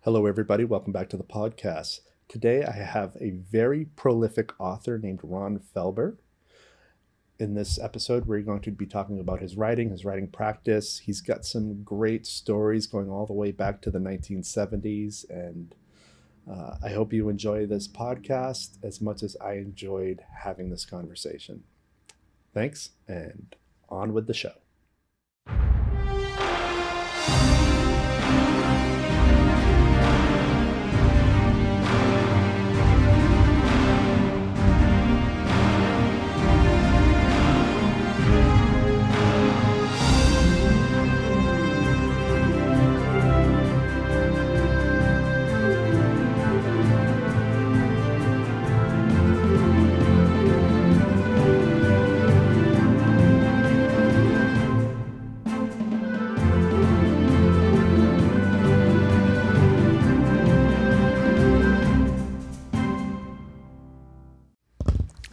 Hello, everybody. Welcome back to the podcast. Today, I have a very prolific author named Ron Felber. In this episode, we're going to be talking about his writing practice. He's got some great stories going all the way back to the 1970s. And I hope you enjoy this podcast as much as I enjoyed having this conversation. Thanks, and on with the show.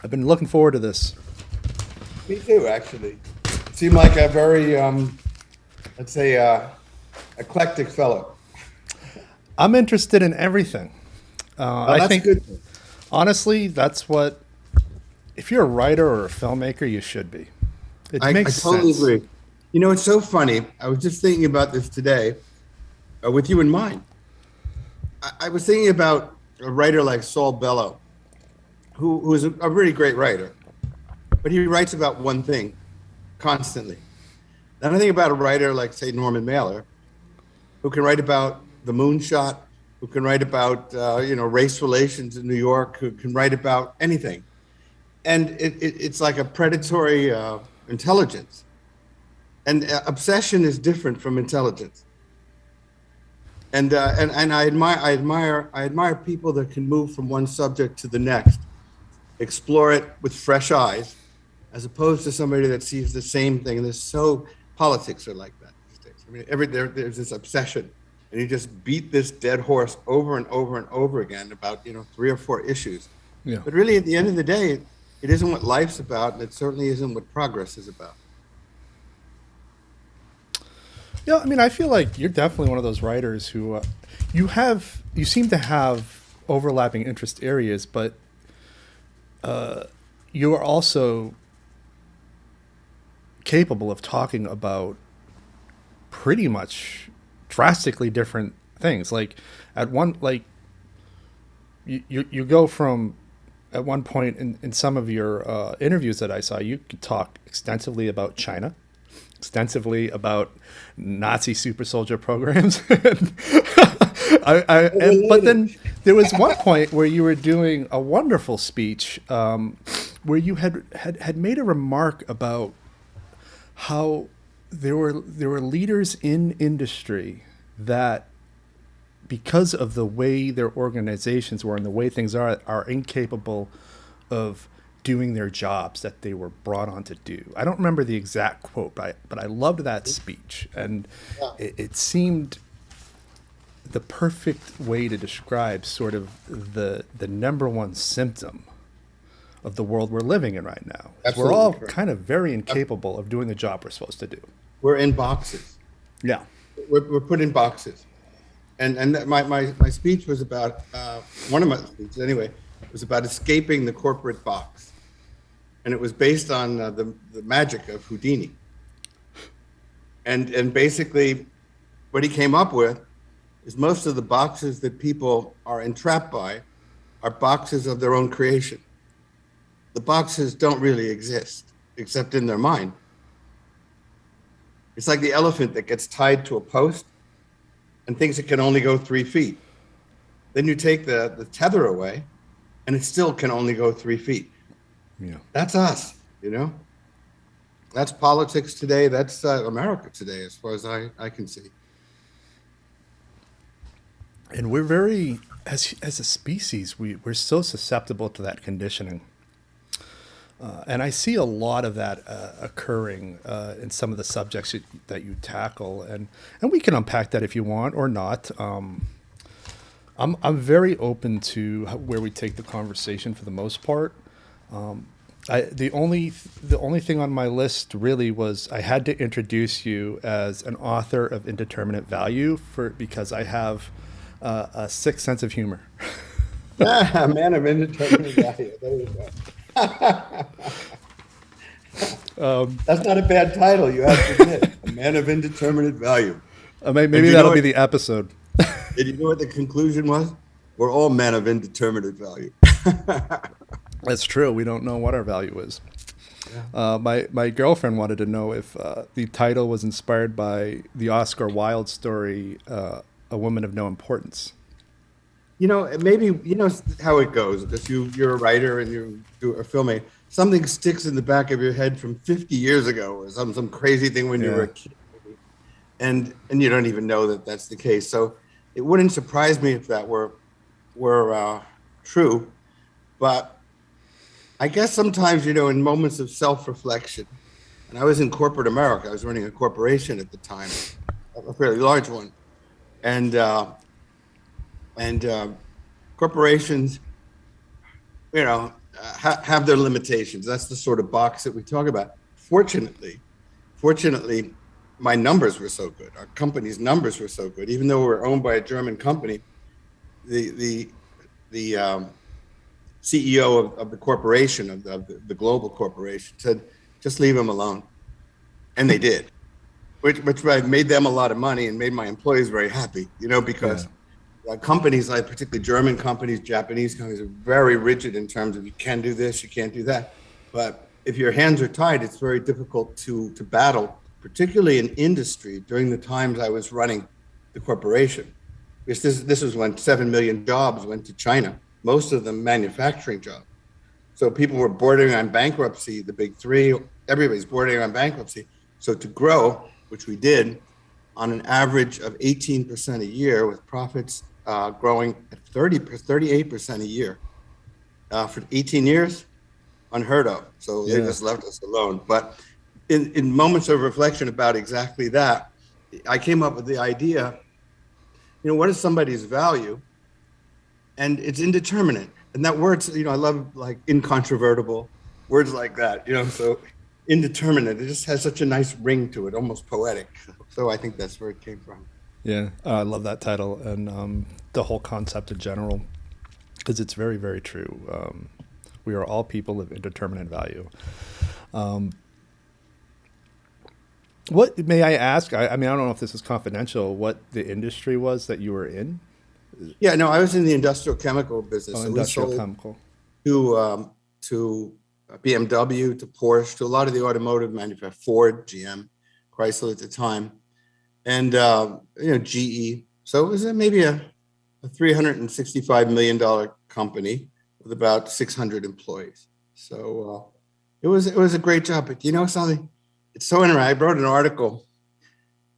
I've been looking forward to this. Me too, actually. It seemed like a very, let's say, eclectic fellow. I'm interested in everything. I think, good. Honestly, that's what, if you're a writer or a filmmaker, you should be. I totally agree. You know, it's so funny. I was just thinking about this today with you in mind. I was thinking about a writer like Saul Bellow, who is a really great writer, but he writes about one thing constantly. And I think about a writer like, say, Norman Mailer, who can write about the moonshot, who can write about, race relations in New York, who can write about anything. And it's like a predatory intelligence. And obsession is different from intelligence. And I admire people that can move from one subject to the next, explore it with fresh eyes, as opposed to somebody that sees the same thing. And politics are like that these days. I mean, there's this obsession, and you just beat this dead horse over and over and over again about 3 or 4 issues. Yeah. But really, at the end of the day, it isn't what life's about, and it certainly isn't what progress is about. Yeah, I mean, I feel like you're definitely one of those writers who you seem to have overlapping interest areas, but you are also capable of talking about pretty much drastically different things. Like you go from, at one point in some of your interviews that I saw, you could talk extensively about China, extensively about Nazi super soldier programs. But then there was one point where you were doing a wonderful speech where you had made a remark about how there were leaders in industry that, because of the way their organizations were and the way things are incapable of doing their jobs that they were brought on to do. I don't remember the exact quote, but I loved that speech, and it seemed the perfect way to describe sort of the number one symptom of the world we're living in right now. We're all correct. Kind of very incapable of doing the job we're supposed to do. We're in boxes. Yeah. We're put in boxes. And my speech was about, one of my speeches anyway, was about escaping the corporate box. And it was based on the magic of Houdini. And basically what he came up with is most of the boxes that people are entrapped by are boxes of their own creation. The boxes don't really exist, except in their mind. It's like the elephant that gets tied to a post and thinks it can only go 3 feet. Then you take the tether away, and it still can only go 3 feet. Yeah. That's us, That's politics today. That's America today, as far as I can see. And we're very, as a species, we're so susceptible to that conditioning. And I see a lot of that occurring in some of the subjects that you tackle, and we can unpack that if you want or not. I'm very open to where we take the conversation for the most part. The only thing on my list really was I had to introduce you as an author of Indeterminate Value because I have a sixth sense of humor. A man of indeterminate value. There you go. That's not a bad title, you have to admit. A man of indeterminate value. Maybe that'll be the episode. Did you know what the conclusion was? We're all men of indeterminate value. That's true. We don't know what our value is. Yeah. My girlfriend wanted to know if the title was inspired by the Oscar Wilde story, A Woman of No Importance. Maybe how it goes. Because you're a writer and you do a filmmaker. Something sticks in the back of your head from 50 years ago, or some crazy thing when you were a kid, and you don't even know that that's the case. So it wouldn't surprise me if that were true, but I guess sometimes, in moments of self-reflection, and I was in corporate America, I was running a corporation at the time, a fairly large one, and corporations, have their limitations. That's the sort of box that we talk about. Fortunately, my numbers were so good. Our company's numbers were so good, even though we were owned by a German company. The CEO of the corporation, of the global corporation, said, just leave them alone. And they did, which made them a lot of money and made my employees very happy, because companies, like particularly German companies, Japanese companies, are very rigid in terms of you can do this, you can't do that. But if your hands are tied, it's very difficult to battle, particularly in industry during the times I was running the corporation. Because this was when 7 million jobs went to China, most of them manufacturing jobs. So people were bordering on bankruptcy, the big three, everybody's bordering on bankruptcy. So to grow, which we did, on an average of 18% a year, with profits growing at 38% a year for 18 years, unheard of. So they just left us alone. But in moments of reflection about exactly that, I came up with the idea, what is somebody's value? And it's indeterminate. And that word's, I love like incontrovertible, words like that, so indeterminate. It just has such a nice ring to it, almost poetic. So I think that's where it came from. Yeah, I love that title and the whole concept in general, because it's very, very true. We are all people of indeterminate value. What, may I ask, I don't know if this is confidential, what the industry was that you were in? Yeah, no, I was in the industrial chemical business. Oh, industrial chemical. To BMW, to Porsche, to a lot of the automotive manufacturers, Ford, GM, Chrysler at the time, and GE. So it was maybe a $365 million company with about 600 employees. So it was a great job. But something? It's so interesting. I wrote an article.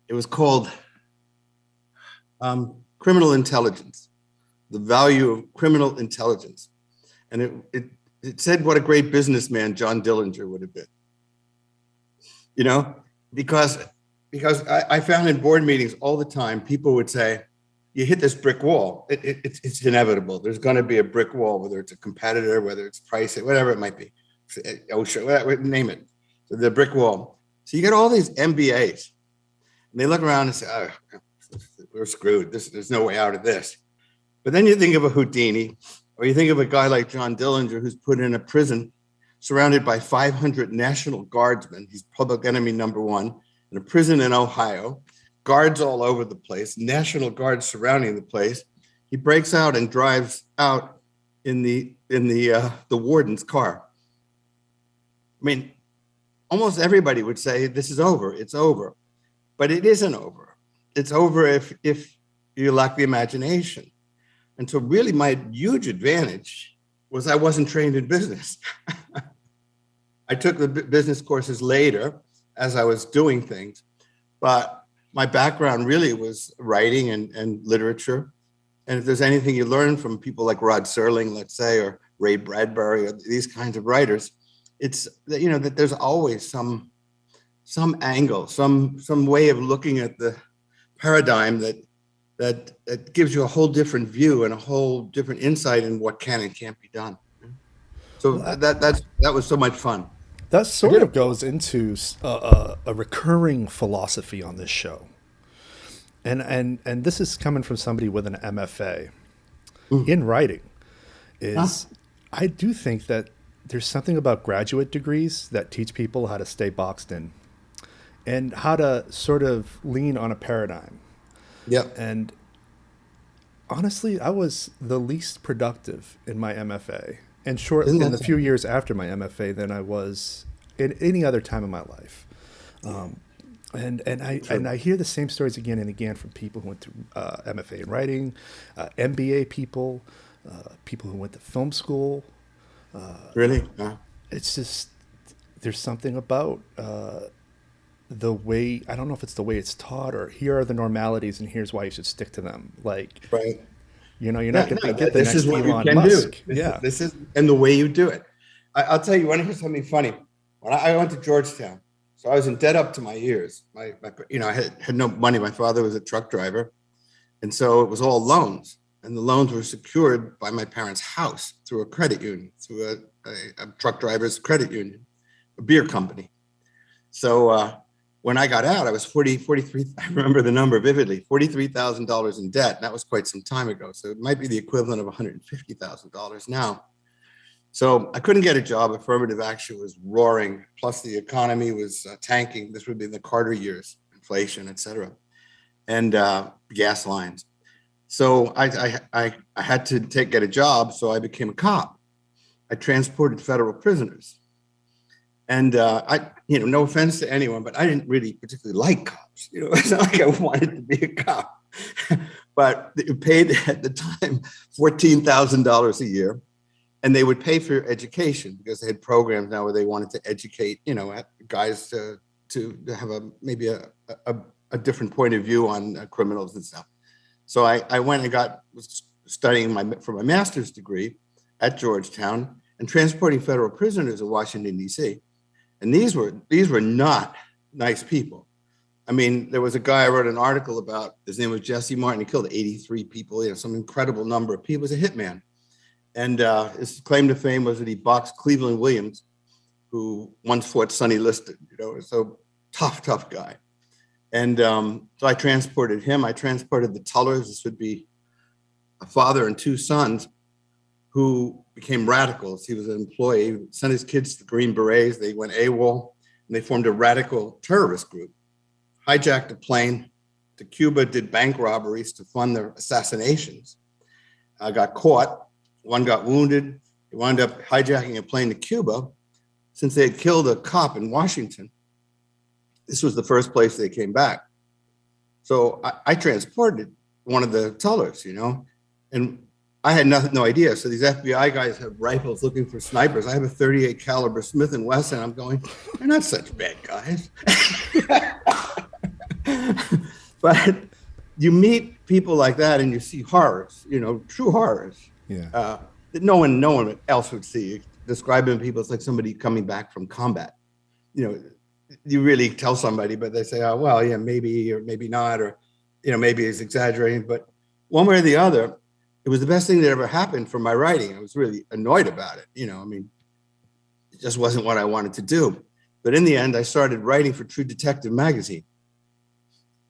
It was called Criminal Intelligence, the value of criminal intelligence. And it said what a great businessman John Dillinger would have been. Because I found in board meetings all the time, people would say, you hit this brick wall. It's inevitable. There's going to be a brick wall, whether it's a competitor, whether it's pricing, whatever it might be. OSHA, whatever, name it. So the brick wall. So you get all these MBAs, and they look around and say, oh, we're screwed. There's no way out of this. But then you think of a Houdini, or you think of a guy like John Dillinger, who's put in a prison surrounded by 500 National Guardsmen. He's public enemy number one in a prison in Ohio, guards all over the place, National Guards surrounding the place. He breaks out and drives out in the warden's car. I mean, almost everybody would say this is over. It's over, but it isn't over. It's over if you lack the imagination. And so really my huge advantage was I wasn't trained in business. I took the business courses later as I was doing things, but my background really was writing and literature. And if there's anything you learn from people like Rod Serling, let's say, or Ray Bradbury, or these kinds of writers, it's that, that there's always some angle, some way of looking at the paradigm that gives you a whole different view and a whole different insight in what can and can't be done. So that was so much fun. That sort of goes into a recurring philosophy on this show. And this is coming from somebody with an MFA in writing. I do think that there's something about graduate degrees that teach people how to stay boxed in and how to sort of lean on a paradigm. Yep. And honestly, I was the least productive in my MFA and in the few years after my MFA than I was in any other time in my life. And I hear the same stories again and again from people who went through MFA in writing, MBA people, people who went to film school. Really? It's just, there's something about the way, I don't know if it's the way it's taught or here are the normalities and here's why you should stick to them. Like, right. You're not going to get the this next is what Elon you can Musk. do. This is and the way you do it. I'll tell you, want to hear something funny? When I went to Georgetown, so I was in debt up to my ears. I had no money. My father was a truck driver, and so it was all loans, and the loans were secured by my parents' house through a credit union, through a truck driver's credit union, a beer company. So when I got out, I was 43. I remember the number vividly, $43,000 in debt. And that was quite some time ago. So it might be the equivalent of $150,000 now. So I couldn't get a job. Affirmative action was roaring. Plus the economy was tanking. This would be the Carter years, inflation, et cetera, and gas lines. So I had to get a job. So I became a cop. I transported federal prisoners. And no offense to anyone, but I didn't really particularly like cops. It's not like I wanted to be a cop, but they paid at the time $14,000 a year, and they would pay for your education because they had programs now where they wanted to educate, guys to have maybe a different point of view on criminals and stuff. So I went and was studying for my master's degree at Georgetown and transporting federal prisoners in Washington, D.C. And these were not nice people. I mean, there was a guy I wrote an article about. His name was Jesse Martin. He killed 83 people, some incredible number of people. He was a hitman. And his claim to fame was that he boxed Cleveland Williams, who once fought Sonny Liston, so tough guy. And so I transported him. I transported the Tullers. This would be a father and two sons who became radicals. He was an employee, sent his kids to the Green Berets. They went AWOL, and they formed a radical terrorist group, hijacked a plane to Cuba, did bank robberies to fund their assassinations. Got caught. One got wounded. They wound up hijacking a plane to Cuba. Since they had killed a cop in Washington, this was the first place they came back. So I transported one of the Tullers, and I had no idea. So these FBI guys have rifles looking for snipers. I have a 38 caliber Smith & Wesson. I'm going, they're not such bad guys. But you meet people like that and you see horrors, true horrors. Yeah. That no one else would see. Describing people, it's like somebody coming back from combat. You really tell somebody, but they say, oh, well, yeah, maybe, or maybe not, or, maybe it's exaggerating. But one way or the other, it was the best thing that ever happened for my writing. I was really annoyed about it. It just wasn't what I wanted to do. But in the end, I started writing for True Detective magazine.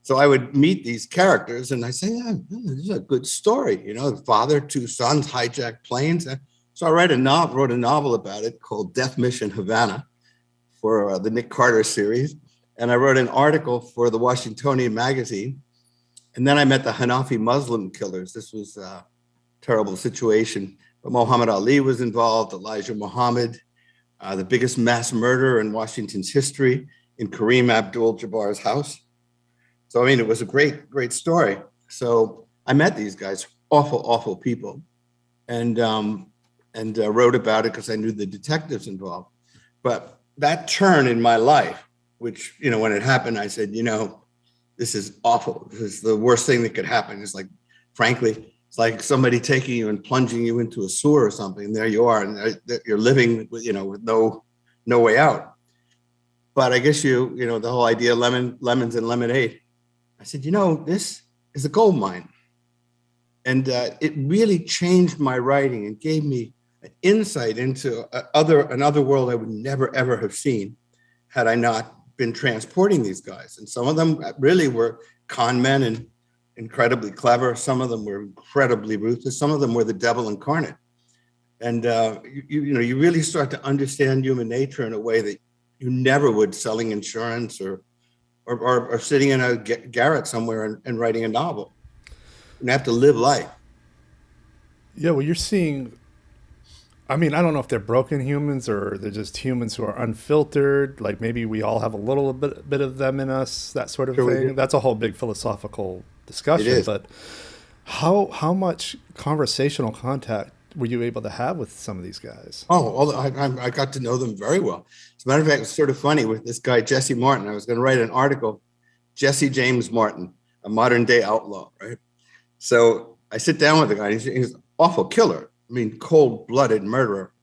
So I would meet these characters and I say, yeah, this is a good story. The father, two sons, hijacked planes. So I wrote a novel about it called Death Mission Havana for the Nick Carter series. And I wrote an article for the Washingtonian magazine. And then I met the Hanafi Muslim killers. This was terrible situation. But Muhammad Ali was involved, Elijah Muhammad, the biggest mass murder in Washington's history in Kareem Abdul-Jabbar's house. So, it was a great story. So I met these guys, awful people, and wrote about it because I knew the detectives involved. But that turn in my life, which, when it happened, I said, this is awful. This is the worst thing that could happen. It's like, frankly, it's like somebody taking you and plunging you into a sewer or something. And there you are, and you're living, with no way out. But I guess the whole idea, lemons and lemonade. I said, this is a gold mine. And it really changed my writing and gave me an insight into another world I would never, ever have seen had I not been transporting these guys. And some of them really were con men and incredibly clever. Some of them were incredibly ruthless. Some of them were the devil incarnate. And you really start to understand human nature in a way that you never would selling insurance or sitting in a garret somewhere and writing a novel. You have to live life. Yeah, well, you're seeing. I mean, I don't know if they're broken humans or they're just humans who are unfiltered. Like maybe we all have a little bit of them in us, that sort of thing. That's a whole big philosophical discussion. But how much conversational contact were you able to have with some of these guys? Oh, I got to know them very well. As a matter of fact, it's sort of funny with this guy, Jesse Martin. I was going to write an article, Jesse James Martin, a modern day outlaw, right? So I sit down with the guy. He's an awful killer. I mean, cold-blooded murderer.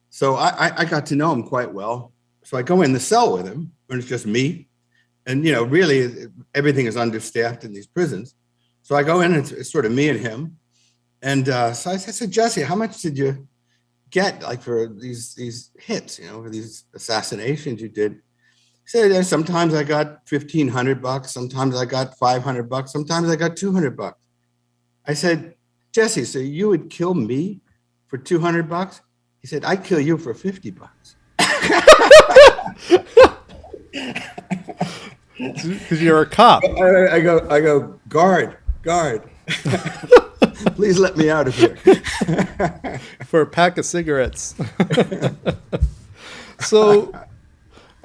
So I got to know him quite well. So I go in the cell with him, and it's just me. And, really, everything is understaffed in these prisons. So I go in, and it's sort of me and him. And so I said, Jesse, how much did you get, like, for these hits, for these assassinations you did? He said, sometimes I got $1,500, sometimes I got $500, sometimes I got $200. I said, Jesse, so you would kill me for $200? He said, I'd kill you for $50. Because you're a cop. I go, guard. Please let me out of here. For a pack of cigarettes. So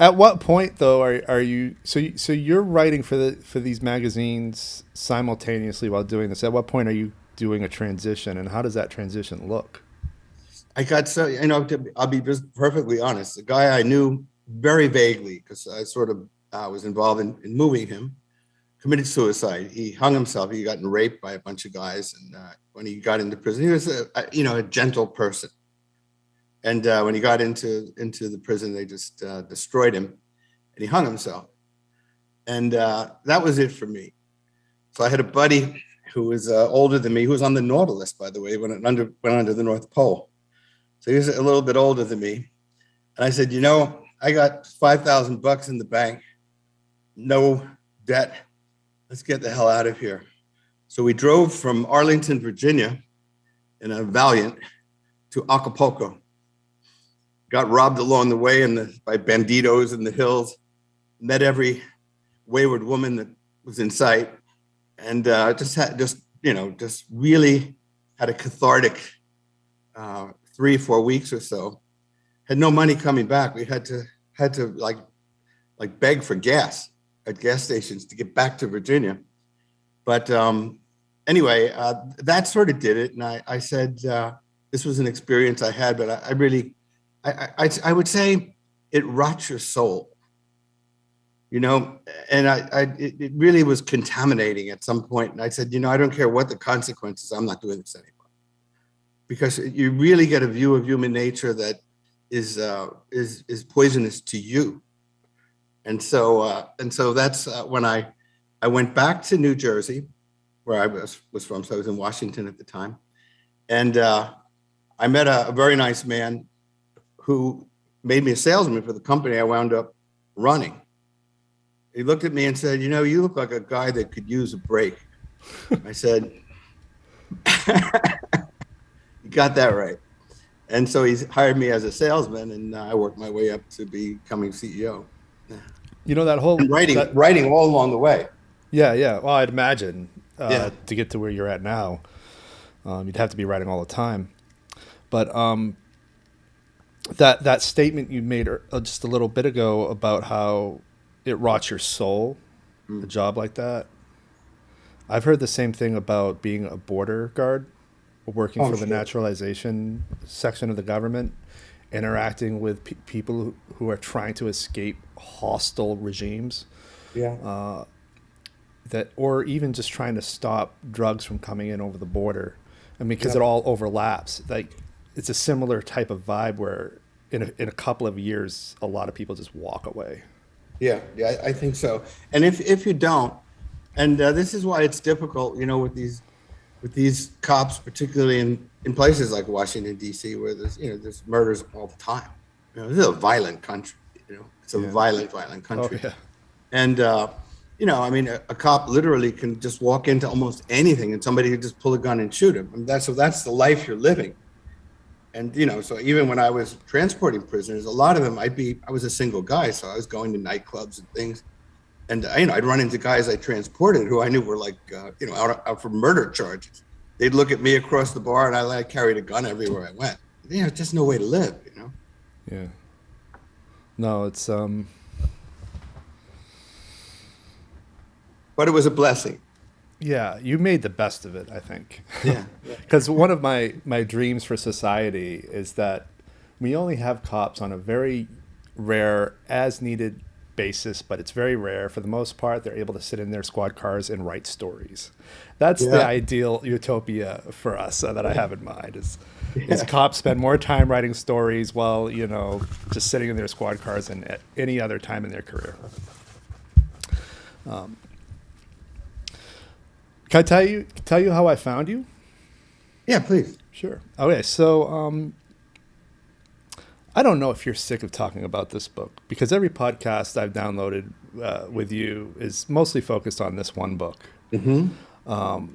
at what point though are you so you're writing for these magazines simultaneously while doing this? At what point are you doing a transition, and how does that transition look? I got I'll be just perfectly honest. The guy I knew very vaguely because I sort of was involved in moving him, committed suicide. He hung himself. He got raped by a bunch of guys, and when he got into prison, he was a gentle person. And when he got into the prison, they just destroyed him, and he hung himself. And that was it for me. So I had a buddy who was older than me, who was on the Nautilus, by the way, when it went under the North Pole. So he was a little bit older than me. And I said, I got $5,000 in the bank, no debt. Let's get the hell out of here. So we drove from Arlington, Virginia in a Valiant to Acapulco. Got robbed along the way by banditos in the hills, met every wayward woman that was in sight. And just really had a cathartic 3-4 weeks or so. Had no money coming back. We had to like beg for gas at gas stations to get back to Virginia. But anyway, that sort of did it. And I said this was an experience I had, but I would say it rots your soul. And it really was contaminating at some point. And I said, I don't care what the consequences, I'm not doing this anymore. Because you really get a view of human nature that is poisonous to you. And so that's when I went back to New Jersey, where I was from. So I was in Washington at the time. And I met a very nice man who made me a salesman for the company I wound up running. He looked at me and said, you look like a guy that could use a break. I said, you got that right. And so he hired me as a salesman, and I worked my way up to becoming CEO. That whole... And writing all along the way. Yeah. Well, I'd imagine to get to where you're at now, you'd have to be writing all the time. But that statement you made just a little bit ago about how it rots your soul, a job like that. I've heard the same thing about being a border guard, working for the naturalization section of the government, interacting with people who are trying to escape hostile regimes. Yeah. Or even just trying to stop drugs from coming in over the border. I mean, because it all overlaps. Like, it's a similar type of vibe where in a couple of years, a lot of people just walk away. Yeah, I think so. And if you don't, and this is why it's difficult, with these cops, particularly in places like Washington D.C., where there's murders all the time. This is a violent country. It's a violent country. Oh, yeah. And I mean, a cop literally can just walk into almost anything and somebody can just pull a gun and shoot him. And that's the life you're living. And, so even when I was transporting prisoners, a lot of them, I was a single guy. So I was going to nightclubs and things. And, I'd run into guys I transported who I knew were like, out for murder charges. They'd look at me across the bar and I carried a gun everywhere I went. Just no way to live, Yeah. No, it's, but it was a blessing. yeah, you made the best of it, I think. Yeah. Because one of my dreams for society is that we only have cops on a very rare, as needed basis, but it's very rare. For the most part, they're able to sit in their squad cars and write stories. That's the ideal utopia for us that I have in mind is cops spend more time writing stories while, just sitting in their squad cars than at any other time in their career. Can I tell you how I found you? Yeah, please. Sure. Okay, so I don't know if you're sick of talking about this book because every podcast I've downloaded with you is mostly focused on this one book. Mm-hmm.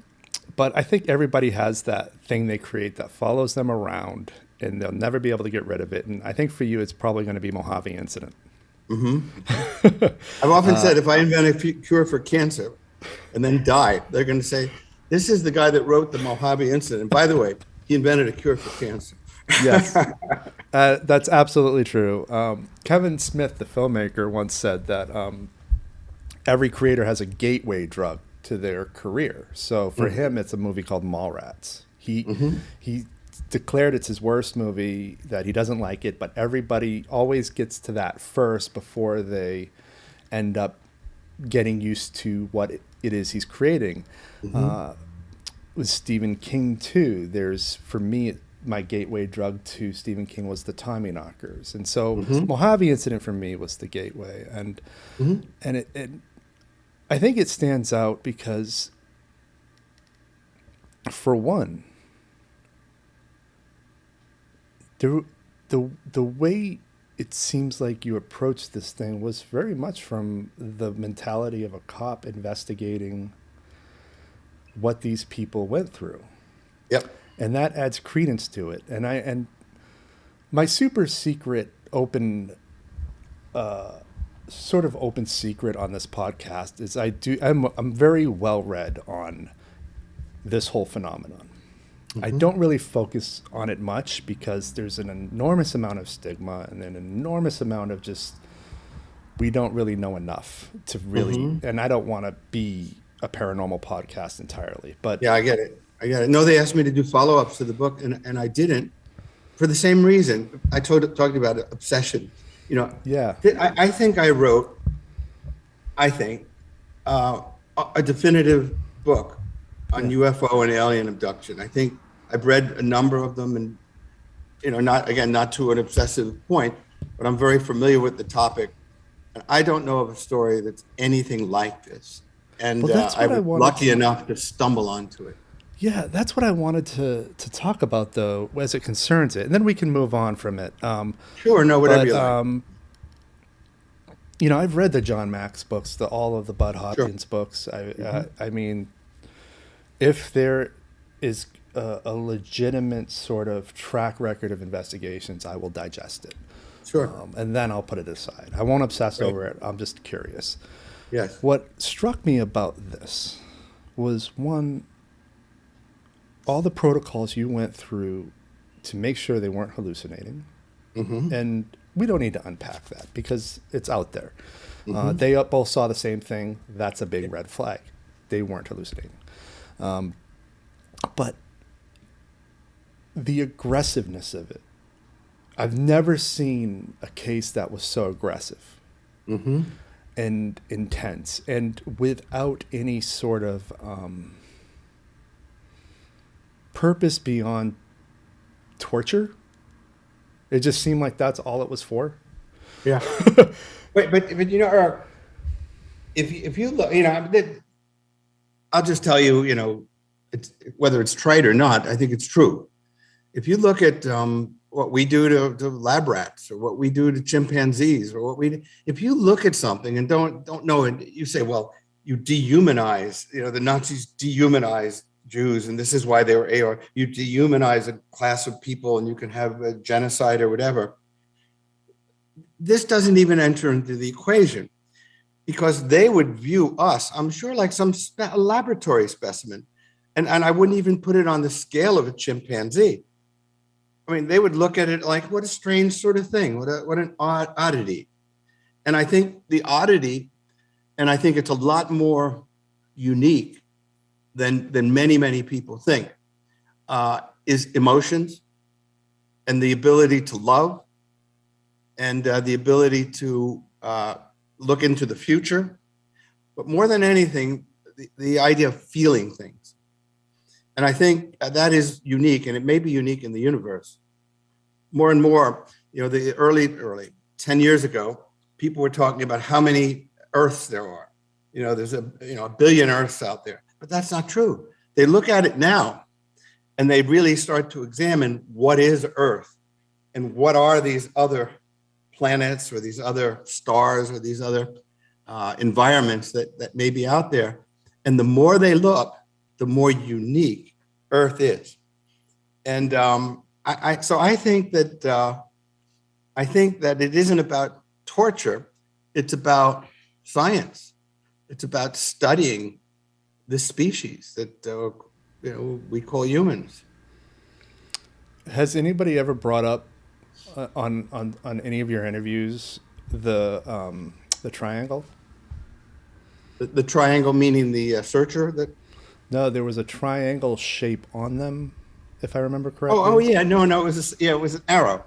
But I think everybody has that thing they create that follows them around and they'll never be able to get rid of it. And I think for you, it's probably going to be Mojave Incident. Mm-hmm. I've often said if I invent a cure for cancer and then die, they're going to say, this is the guy that wrote the Mojave Incident. And by the way, he invented a cure for cancer. Yes, that's absolutely true. Kevin Smith, the filmmaker, once said that every creator has a gateway drug to their career. So for him, it's a movie called Mallrats. He declared it's his worst movie, that he doesn't like it, but everybody always gets to that first before they end up getting used to what it is he's creating. With Stephen King too, for me, my gateway drug to Stephen King was the Tommyknockers. And so Mojave Incident for me was the gateway. And it I think it stands out because, for one, the way it seems like you approached this thing was very much from the mentality of a cop investigating what these people went through. Yep. And that adds credence to it. And my super secret sort of open secret on this podcast is I'm very well read on this whole phenomenon. I don't really focus on it much because there's an enormous amount of stigma and an enormous amount of just, we don't really know enough to really, and I don't want to be a paranormal podcast entirely, but yeah, I get it. No, they asked me to do follow-ups to the book and I didn't, for the same reason. I talked about obsession. Yeah. I think I wrote, a definitive book on UFO and alien abduction. I think I've read a number of them and, not to an obsessive point, but I'm very familiar with the topic. And I don't know of a story that's anything like this. And I was lucky enough to stumble onto it. Yeah, that's what I wanted to talk about, though, as it concerns it. And then we can move on from it. Sure, no, whatever you like. I've read the John Max books, all of the Bud Hopkins books. I mean, if there is a legitimate sort of track record of investigations, I will digest it. Sure. And then I'll put it aside. I won't obsess over it. I'm just curious. Yes. What struck me about this was, one, all the protocols you went through to make sure they weren't hallucinating. And we don't need to unpack that because it's out there. They both saw the same thing. That's a big red flag. They weren't hallucinating. But the aggressiveness of it, I've never seen a case that was so aggressive and intense and without any sort of purpose beyond torture. It just seemed like that's all it was for. Yeah. but Eric, if you look, I'll just tell you, it's, whether it's trite or not, I think it's true. If you look at what we do to lab rats or what we do to chimpanzees or if you look at something and don't know it, you say, well, you dehumanize, the Nazis dehumanized Jews, and this is why they were AR. You dehumanize a class of people and you can have a genocide or whatever. This doesn't even enter into the equation because they would view us, I'm sure, like some laboratory specimen. And I wouldn't even put it on the scale of a chimpanzee. I mean, they would look at it like, what a strange sort of thing, what an oddity. And I think the oddity, and I think it's a lot more unique than many, many people think, is emotions and the ability to love and the ability to look into the future. But more than anything, the idea of feeling things. And I think that is unique, and it may be unique in the universe. More and more, the early 10 years ago, people were talking about how many Earths there are. There's a billion Earths out there, but that's not true. They look at it now, and they really start to examine what is Earth, and what are these other planets, or these other stars, or these other environments that may be out there. And the more they look, the more unique Earth is. And I think that it isn't about torture. It's about science. It's about studying this species that we call humans. Has anybody ever brought up on any of your interviews the triangle? The triangle meaning the searcher that. No, there was a triangle shape on them, if I remember correctly. Oh yeah, no, it was it was an arrow.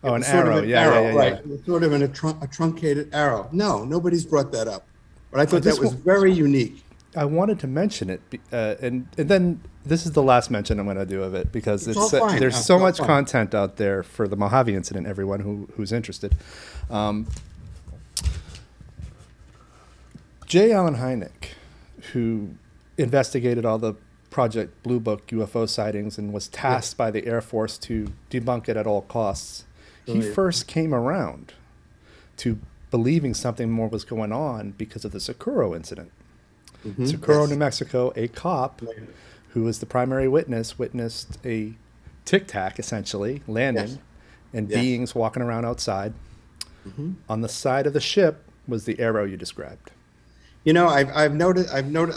Oh, an arrow, yeah. Right. It was sort of a truncated arrow. No, nobody's brought that up, but I thought that was very unique. I wanted to mention it, and then this is the last mention I'm going to do of it because there's so much content out there for the Mojave Incident. Everyone who's interested. J. Allen Hynek, who investigated all the Project Blue Book UFO sightings and was tasked by the Air Force to debunk it at all costs. He first came around to believing something more was going on because of the Socorro incident. Mm-hmm. Socorro, New Mexico, a cop who was the primary witness witnessed a Tic Tac essentially landing and beings walking around outside. Mm-hmm. On the side of the ship was the arrow you described. I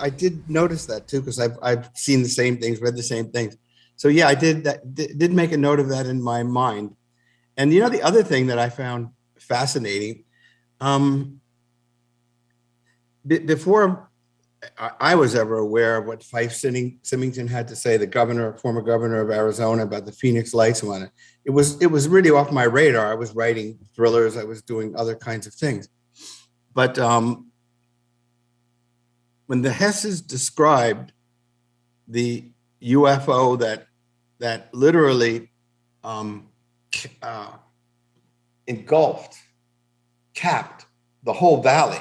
did notice that too, because I've seen the same things, read the same things. So yeah, I did make a note of that in my mind. And the other thing that I found fascinating, before I was ever aware of what Fife Symington had to say, the former governor of Arizona, about the Phoenix Lights and whatnot, it was really off my radar. I was writing thrillers, I was doing other kinds of things, but when the Hesses described the UFO that literally capped the whole valley,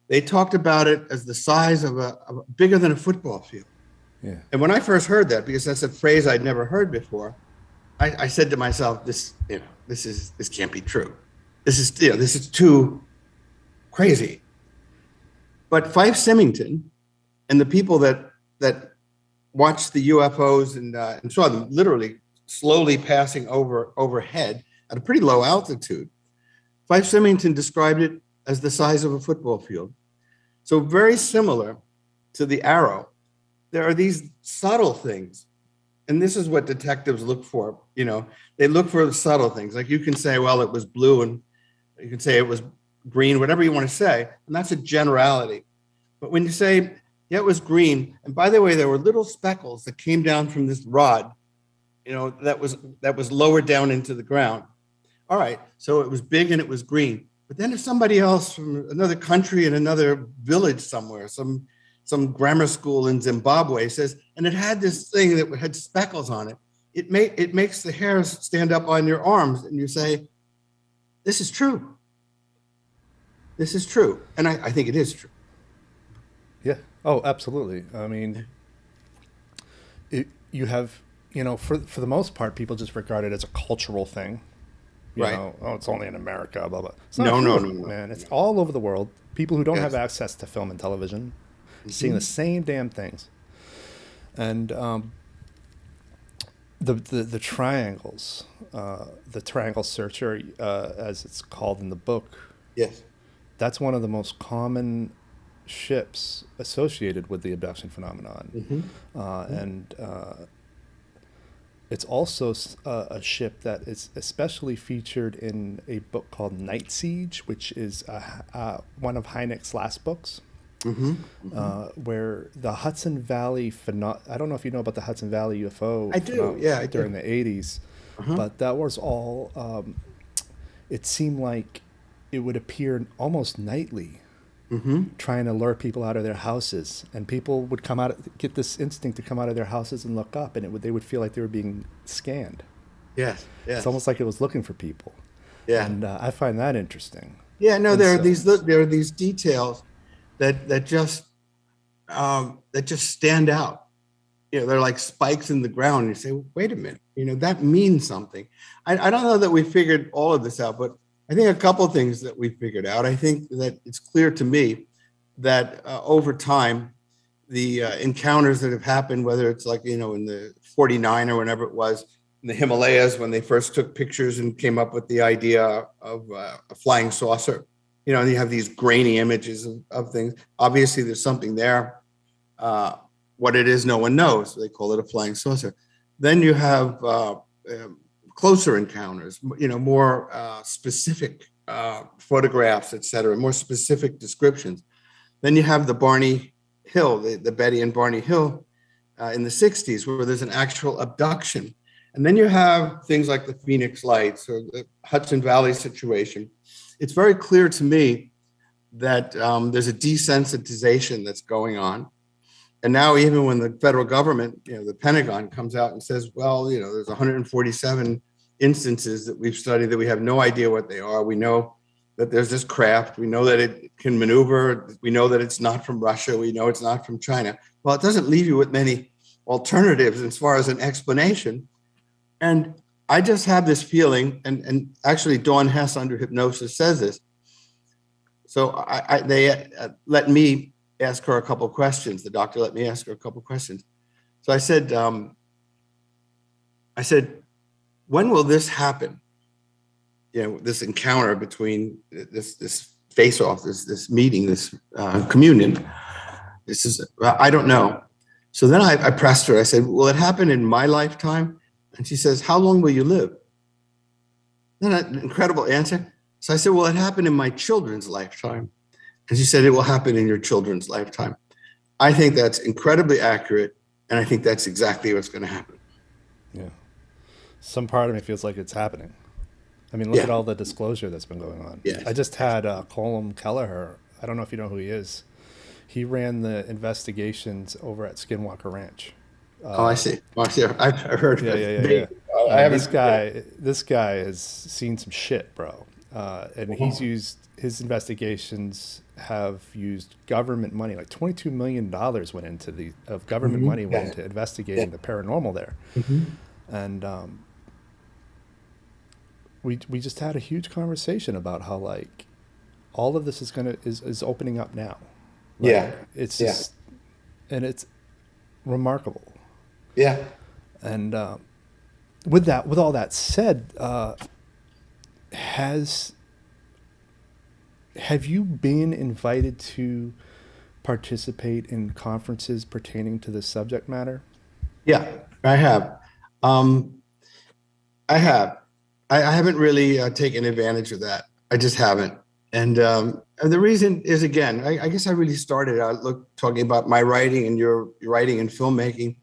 they talked about it as the size of bigger than a football field. Yeah. And when I first heard that, because that's a phrase I'd never heard before, I said to myself, this can't be true. This is too crazy. But Fife Symington and the people that watched the UFOs and saw them literally slowly passing overhead at a pretty low altitude, Fife Symington described it as the size of a football field. So very similar to the arrow, there are these subtle things. And this is what detectives look for. They look for the subtle things. Like you can say, well, it was blue, and you can say it was green, whatever you want to say, and that's a generality. But when you say, yeah, it was green, and by the way, there were little speckles that came down from this rod, that was lowered down into the ground. All right, so it was big and it was green. But then if somebody else from another country in another village somewhere, some grammar school in Zimbabwe says, and it had this thing that had speckles on it, it makes the hairs stand up on your arms, and you say, this is true. This is true. And I think it is true. Yeah. Oh, absolutely. I mean, you have, for the most part, people just regard it as a cultural thing. It's only in America, blah, blah. It's not true, man. It's all over the world. People who don't have access to film and television seeing the same damn things. And the triangles, the triangle searcher, as it's called in the book. Yes. That's one of the most common ships associated with the abduction phenomenon. And it's also a ship that is especially featured in a book called Night Siege, which is one of Hynek's last books. Where the Hudson Valley I don't know if you know about the Hudson Valley UFO. I do, yeah. During the 80s. But that was all, it seemed like it would appear almost nightly, trying to lure people out of their houses. And people would get this instinct to come out of their houses and look up, and they would feel like they were being scanned. Yes. It's almost like it was looking for people. Yeah. And I find that interesting. Yeah, no, there are these details that just stand out. They're like spikes in the ground. And you say, wait a minute, that means something. I don't know that we figured all of this out, but I think a couple of things that we figured out. I think that it's clear to me that over time, the encounters that have happened, whether it's like, in the 49 or whenever it was, in the Himalayas, when they first took pictures and came up with the idea of a flying saucer, and you have these grainy images of things. Obviously, there's something there. What it is, no one knows. They call it a flying saucer. Then you have closer encounters, more specific photographs, et cetera, more specific descriptions. Then you have the Barney Hill, the Betty and Barney Hill in the 60s, where there's an actual abduction. And then you have things like the Phoenix Lights or the Hudson Valley situation. It's very clear to me that there's a desensitization that's going on. And now even when the federal government, the Pentagon comes out and says, well, there's 147 instances that we've studied that we have no idea what they are. We know that there's this craft. We know that it can maneuver. We know that it's not from Russia. We know it's not from China. Well, it doesn't leave you with many alternatives as far as an explanation. And I just have this feeling, and actually Dawn Hess under hypnosis says this. So they let me ask her a couple of questions. The doctor let me ask her a couple of questions. So I said, when will this happen? This encounter between this face-off, this meeting, this communion. I don't know. So then I pressed her. I said, will it happen in my lifetime? And she says, how long will you live? Then an incredible answer. So I said, well, it happened in my children's lifetime. And she said, it will happen in your children's lifetime. I think that's incredibly accurate. And I think that's exactly what's going to happen. Yeah. Some part of me feels like it's happening. I mean, look at all the disclosure that's been going on. Yes. I just had Colm Kelleher. I don't know if you know who he is. He ran the investigations over at Skinwalker Ranch. I see. I've heard. Yeah. This guy has seen some shit, bro. And he's used, his investigations have used government money. Like $22 million went into government money went into investigating the paranormal there. And we just had a huge conversation about how like all of this is opening up now. It's just, and it's remarkable. Yeah. And with all that said, have you been invited to participate in conferences pertaining to this subject matter? Yeah, I have. I haven't really taken advantage of that. I just haven't. And the reason is, again, I guess I really started out talking about my writing and your writing and filmmaking.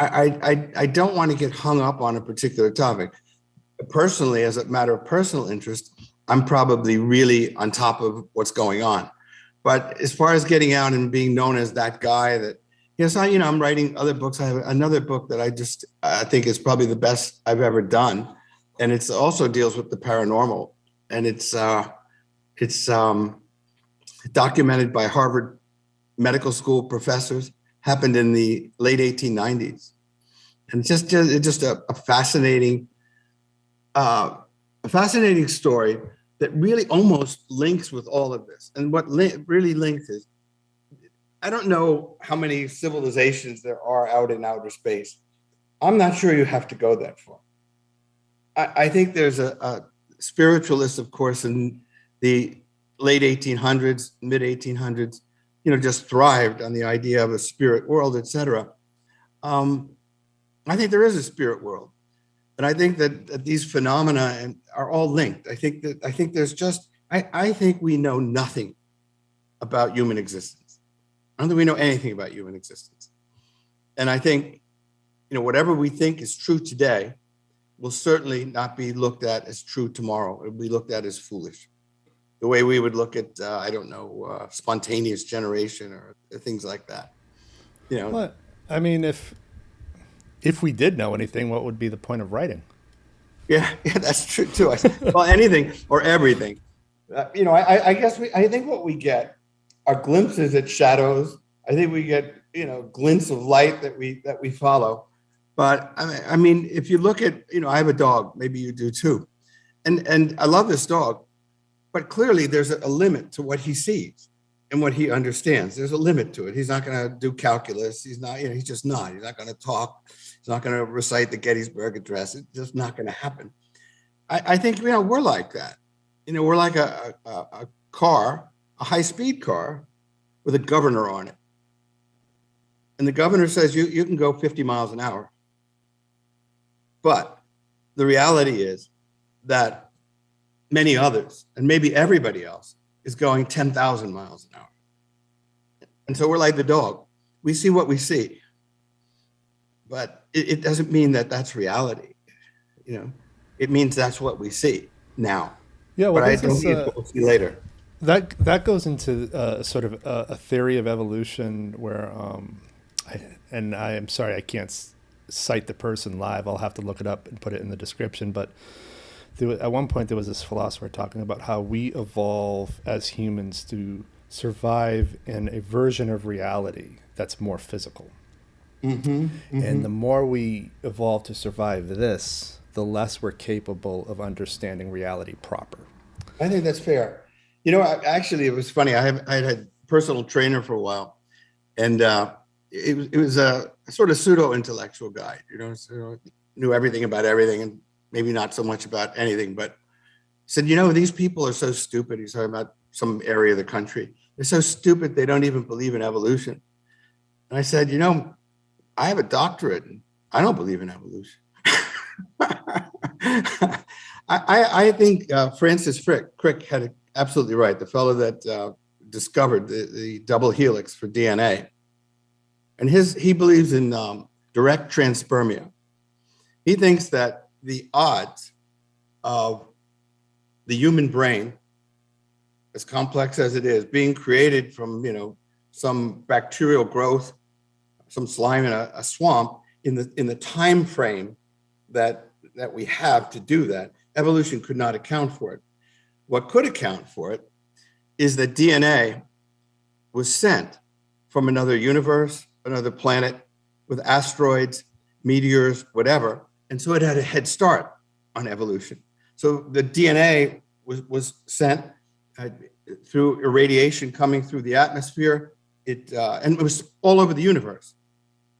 I don't want to get hung up on a particular topic. Personally, as a matter of personal interest, I'm probably really on top of what's going on. But as far as getting out and being known as that guy that, yes, I'm writing other books. I have another book that I think is probably the best I've ever done. And it's also deals with the paranormal. And it's documented by Harvard Medical School professors, happened in the late 1890s. And it's just a fascinating story that really almost links with all of this. And what really links is I don't know how many civilizations there are out in outer space. I'm not sure you have to go that far. I think there's a spiritualist, of course, in the late 1800s, mid 1800s, just thrived on the idea of a spirit world, etc. I think there is a spirit world, and I think that these phenomena are all linked. I think we know nothing about human existence. I don't think we know anything about human existence, and I think whatever we think is true today will certainly not be looked at as true tomorrow. It will be looked at as foolish. The way we would look at, spontaneous generation or things like that. Well, I mean, if we did know anything, what would be the point of writing? Yeah, that's true too. Well, anything or everything. I guess I think what we get are glimpses at shadows. I think we get, glints of light that we follow. But I mean, if you look at, I have a dog, maybe you do too. And I love this dog, but clearly there's a limit to what he sees and what he understands. There's a limit to it. He's not going to do calculus. He's not, he's just not. He's not going to talk. He's not going to recite the Gettysburg Address. It's just not going to happen. I think, we're like that. We're like a car, a high-speed car with a governor on it. And the governor says you can go 50 miles an hour. But the reality is that many others, and maybe everybody else, is going 10,000 miles an hour. And so we're like the dog. We see what we see. But it doesn't mean that that's reality. It means that's what we see now. Yeah, well, but I don't mean what we'll see later. That goes into sort of a theory of evolution where, I am sorry, I can't cite the person live. I'll have to look it up and put it in the description. But at one point, there was this philosopher talking about how we evolve as humans to survive in a version of reality that's more physical. Mm-hmm, mm-hmm. And the more we evolve to survive this, the less we're capable of understanding reality proper. I think that's fair. Actually, it was funny. I had a personal trainer for a while, and it was a sort of pseudo-intellectual guy, knew everything about everything and maybe not so much about anything, but said, these people are so stupid. He's talking about some area of the country. They're so stupid, they don't even believe in evolution. And I said, I have a doctorate and I don't believe in evolution. I think Francis Crick had it absolutely right. The fellow that discovered the double helix for DNA. And he believes in direct transpermia. He thinks that the odds of the human brain, as complex as it is, being created from some bacterial growth, some slime in a swamp, in the time frame that we have to do that, evolution could not account for it. What could account for it is that DNA was sent from another universe, another planet, with asteroids, meteors, whatever. And so it had a head start on evolution. So the DNA was sent through irradiation coming through the atmosphere. And it was all over the universe.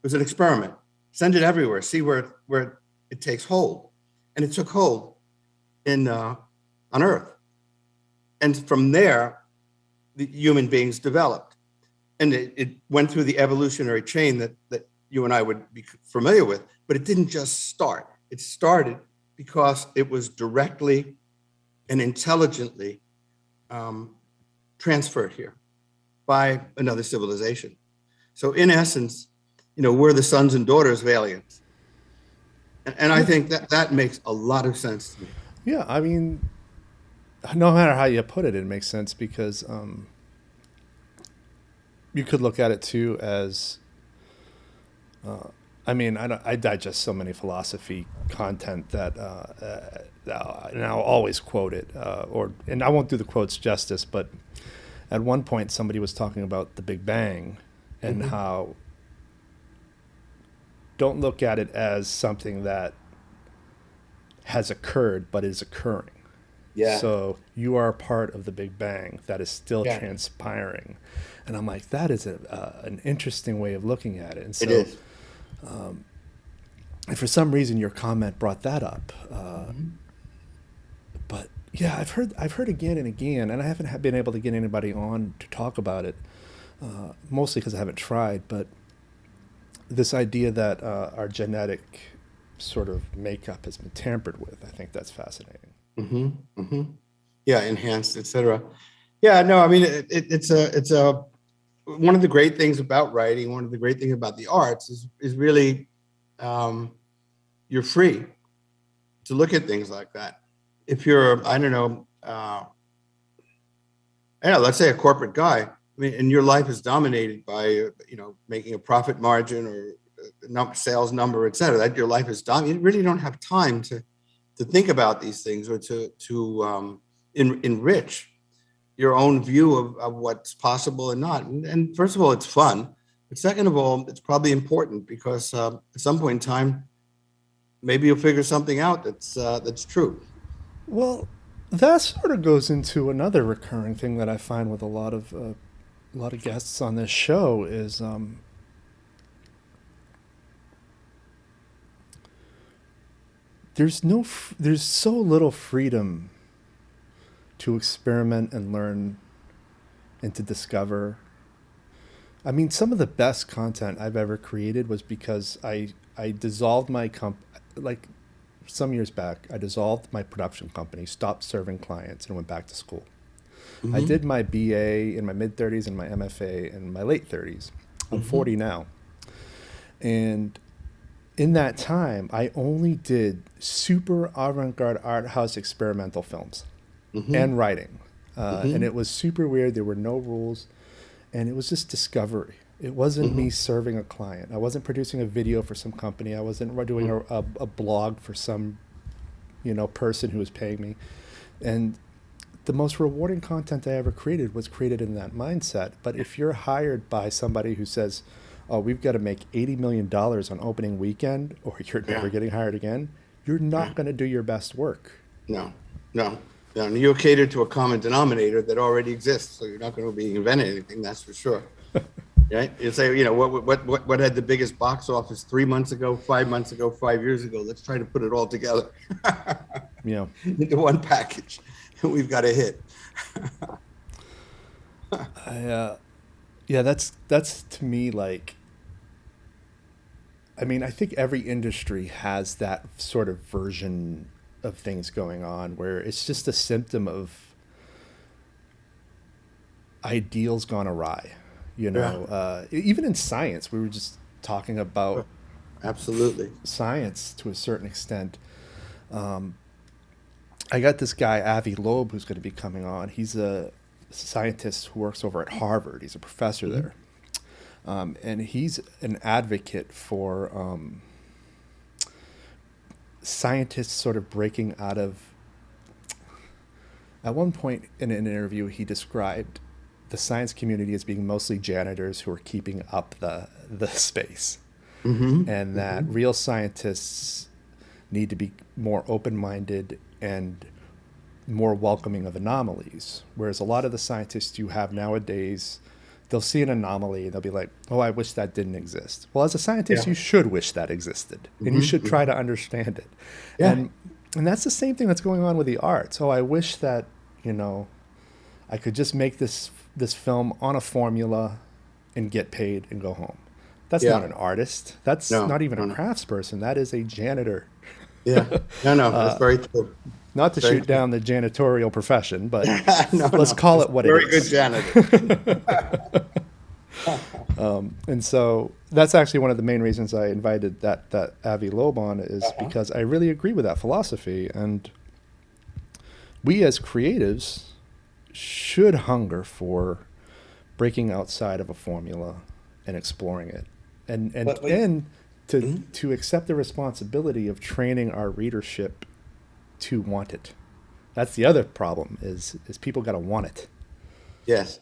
It was an experiment. Send it everywhere, see where it takes hold. And it took hold on Earth. And from there, the human beings developed. And it went through the evolutionary chain that you and I would be familiar with, but it didn't just start. It started because it was directly and intelligently transferred here by another civilization. So in essence, we're the sons and daughters of aliens. And I think that makes a lot of sense to me. Yeah, I mean, no matter how you put it, it makes sense because you could look at it too as, I digest so many philosophy content that, and I'll always quote it, and I won't do the quotes justice, but at one point somebody was talking about the Big Bang and mm-hmm. how don't look at it as something that has occurred but is occurring. Yeah. So you are a part of the Big Bang that is still Yeah. transpiring. And I'm like, that is an interesting way of looking at it. And It so, is. and for some reason, your comment brought that up. Mhm. But yeah, I've heard again and again, and I haven't been able to get anybody on to talk about it, mostly because I haven't tried. But this idea that our genetic sort of makeup has been tampered with, I think that's fascinating. Hmm. Hmm. Yeah, enhanced, etc. Yeah, no, I mean it's a one of the great things about writing, one of the great things about the arts is really um, you're free to look at things like that. If you're, I don't know, let's say a corporate guy, I mean, and your life is dominated by making a profit margin or sales number, et cetera. That your life is dominated. You really don't have time to think about these things or to enrich your own view of what's possible and not. And first of all, it's fun. But second of all, it's probably important because at some point in time, maybe you'll figure something out that's true. Well, that sort of goes into another recurring thing that I find with a lot of guests on this show is there's so little freedom to experiment and learn and to discover. I mean, some of the best content I've ever created was because I dissolved my like some years back. I dissolved my production company, stopped serving clients, and went back to school. I Hmm. did my BA in my mid 30s and my MFA in my late 30s. I'm Hmm. 40 now. And in that time, I only did super avant garde art house experimental films Hmm. and writing. And Hmm. it was super weird. There were no rules. And it was just discovery. It wasn't me Hmm. serving a client. I wasn't producing a video for some company. I wasn't doing a blog for some person who was paying me. And the most rewarding content I ever created was created in that mindset. But if you're hired by somebody who says, "Oh, we've got to make $80 million on opening weekend, or you're never Yeah. getting hired again," you're Yeah. not going to do your best work. No, no, no. And you'll cater to a common denominator that already exists. So you're not going to be inventing anything, that's for sure. Right? You say, what had the biggest box office 3 months ago, 5 months ago, 5 years ago? Let's try to put it all together You know, into one package. We've got a hit. I yeah, that's to me like. I mean, I think every industry has that sort of version of things going on where it's just a symptom of ideals gone awry. Yeah, Even in science, we were just talking about absolutely. science to a certain extent. I got this guy, Avi Loeb, who's going to be coming on. He's a scientist who works over at Harvard. He's a professor Mhm. there. And he's an advocate for scientists sort of breaking out of. At one point in an interview, he described the science community as being mostly janitors who are keeping up the space, Mhm. and that Mhm. real scientists need to be more open minded and more welcoming of anomalies. Whereas a lot of the scientists you have nowadays, they'll see an anomaly and they'll be like, "Oh, I wish that didn't exist." Well, as a scientist, Yeah. you should wish that existed, and you Mhm. should try Mhm. to understand it. Yeah. And and that's the same thing that's going on with the arts. Oh, I wish that you know I could just make this film on a formula and get paid and go home. That's not Yeah. an artist. That's No, not even a no, no. craftsperson. That is a janitor. Yeah. No, no. That's very true. Not to Very shoot true. down the janitorial profession, but No, let's no. call It's it what a it very good is. janitor. And so that's actually one of the main reasons I invited that Avi Loeb on is Uh-huh. because I really agree with that philosophy. And we as creatives should hunger for breaking outside of a formula and exploring it. And and But and to mhm. to accept the responsibility of training our readership to want it. That's the other problem is people got to want it. Yes.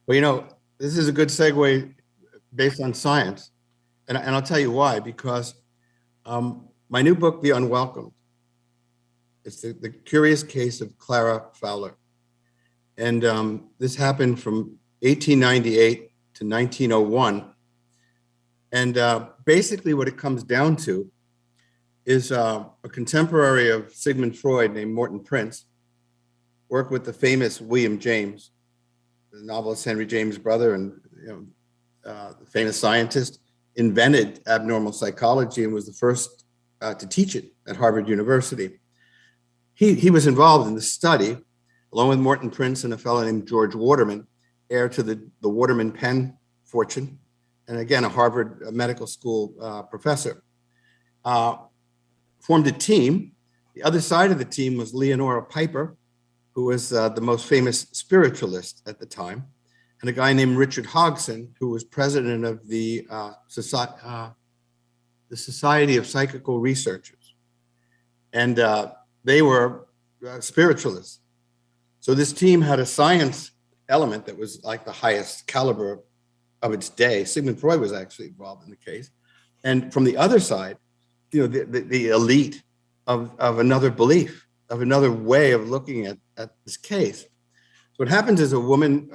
Well, this is a good segue based on science. And I'll tell you why, because my new book, The Unwelcomed, It's the curious case of Clara Fowler. And this happened from 1898 to 1901. And basically what it comes down to is a contemporary of Sigmund Freud named Morton Prince worked with the famous William James, the novelist Henry James' brother, and the famous scientist, invented abnormal psychology and was the first to teach it at Harvard University. He was involved in the study, along with Morton Prince and a fellow named George Waterman, heir to the Waterman Penn fortune, and again, a Harvard medical school professor. Formed a team. The other side of the team was Leonora Piper, who was the most famous spiritualist at the time, and a guy named Richard Hodgson, who was president of the Society of Psychical Researchers. And they were spiritualists. So this team had a science element that was like the highest caliber of its day. Sigmund Freud was actually involved in the case. And from the other side, the elite of another belief, of another way of looking at this case. So what happens is a woman,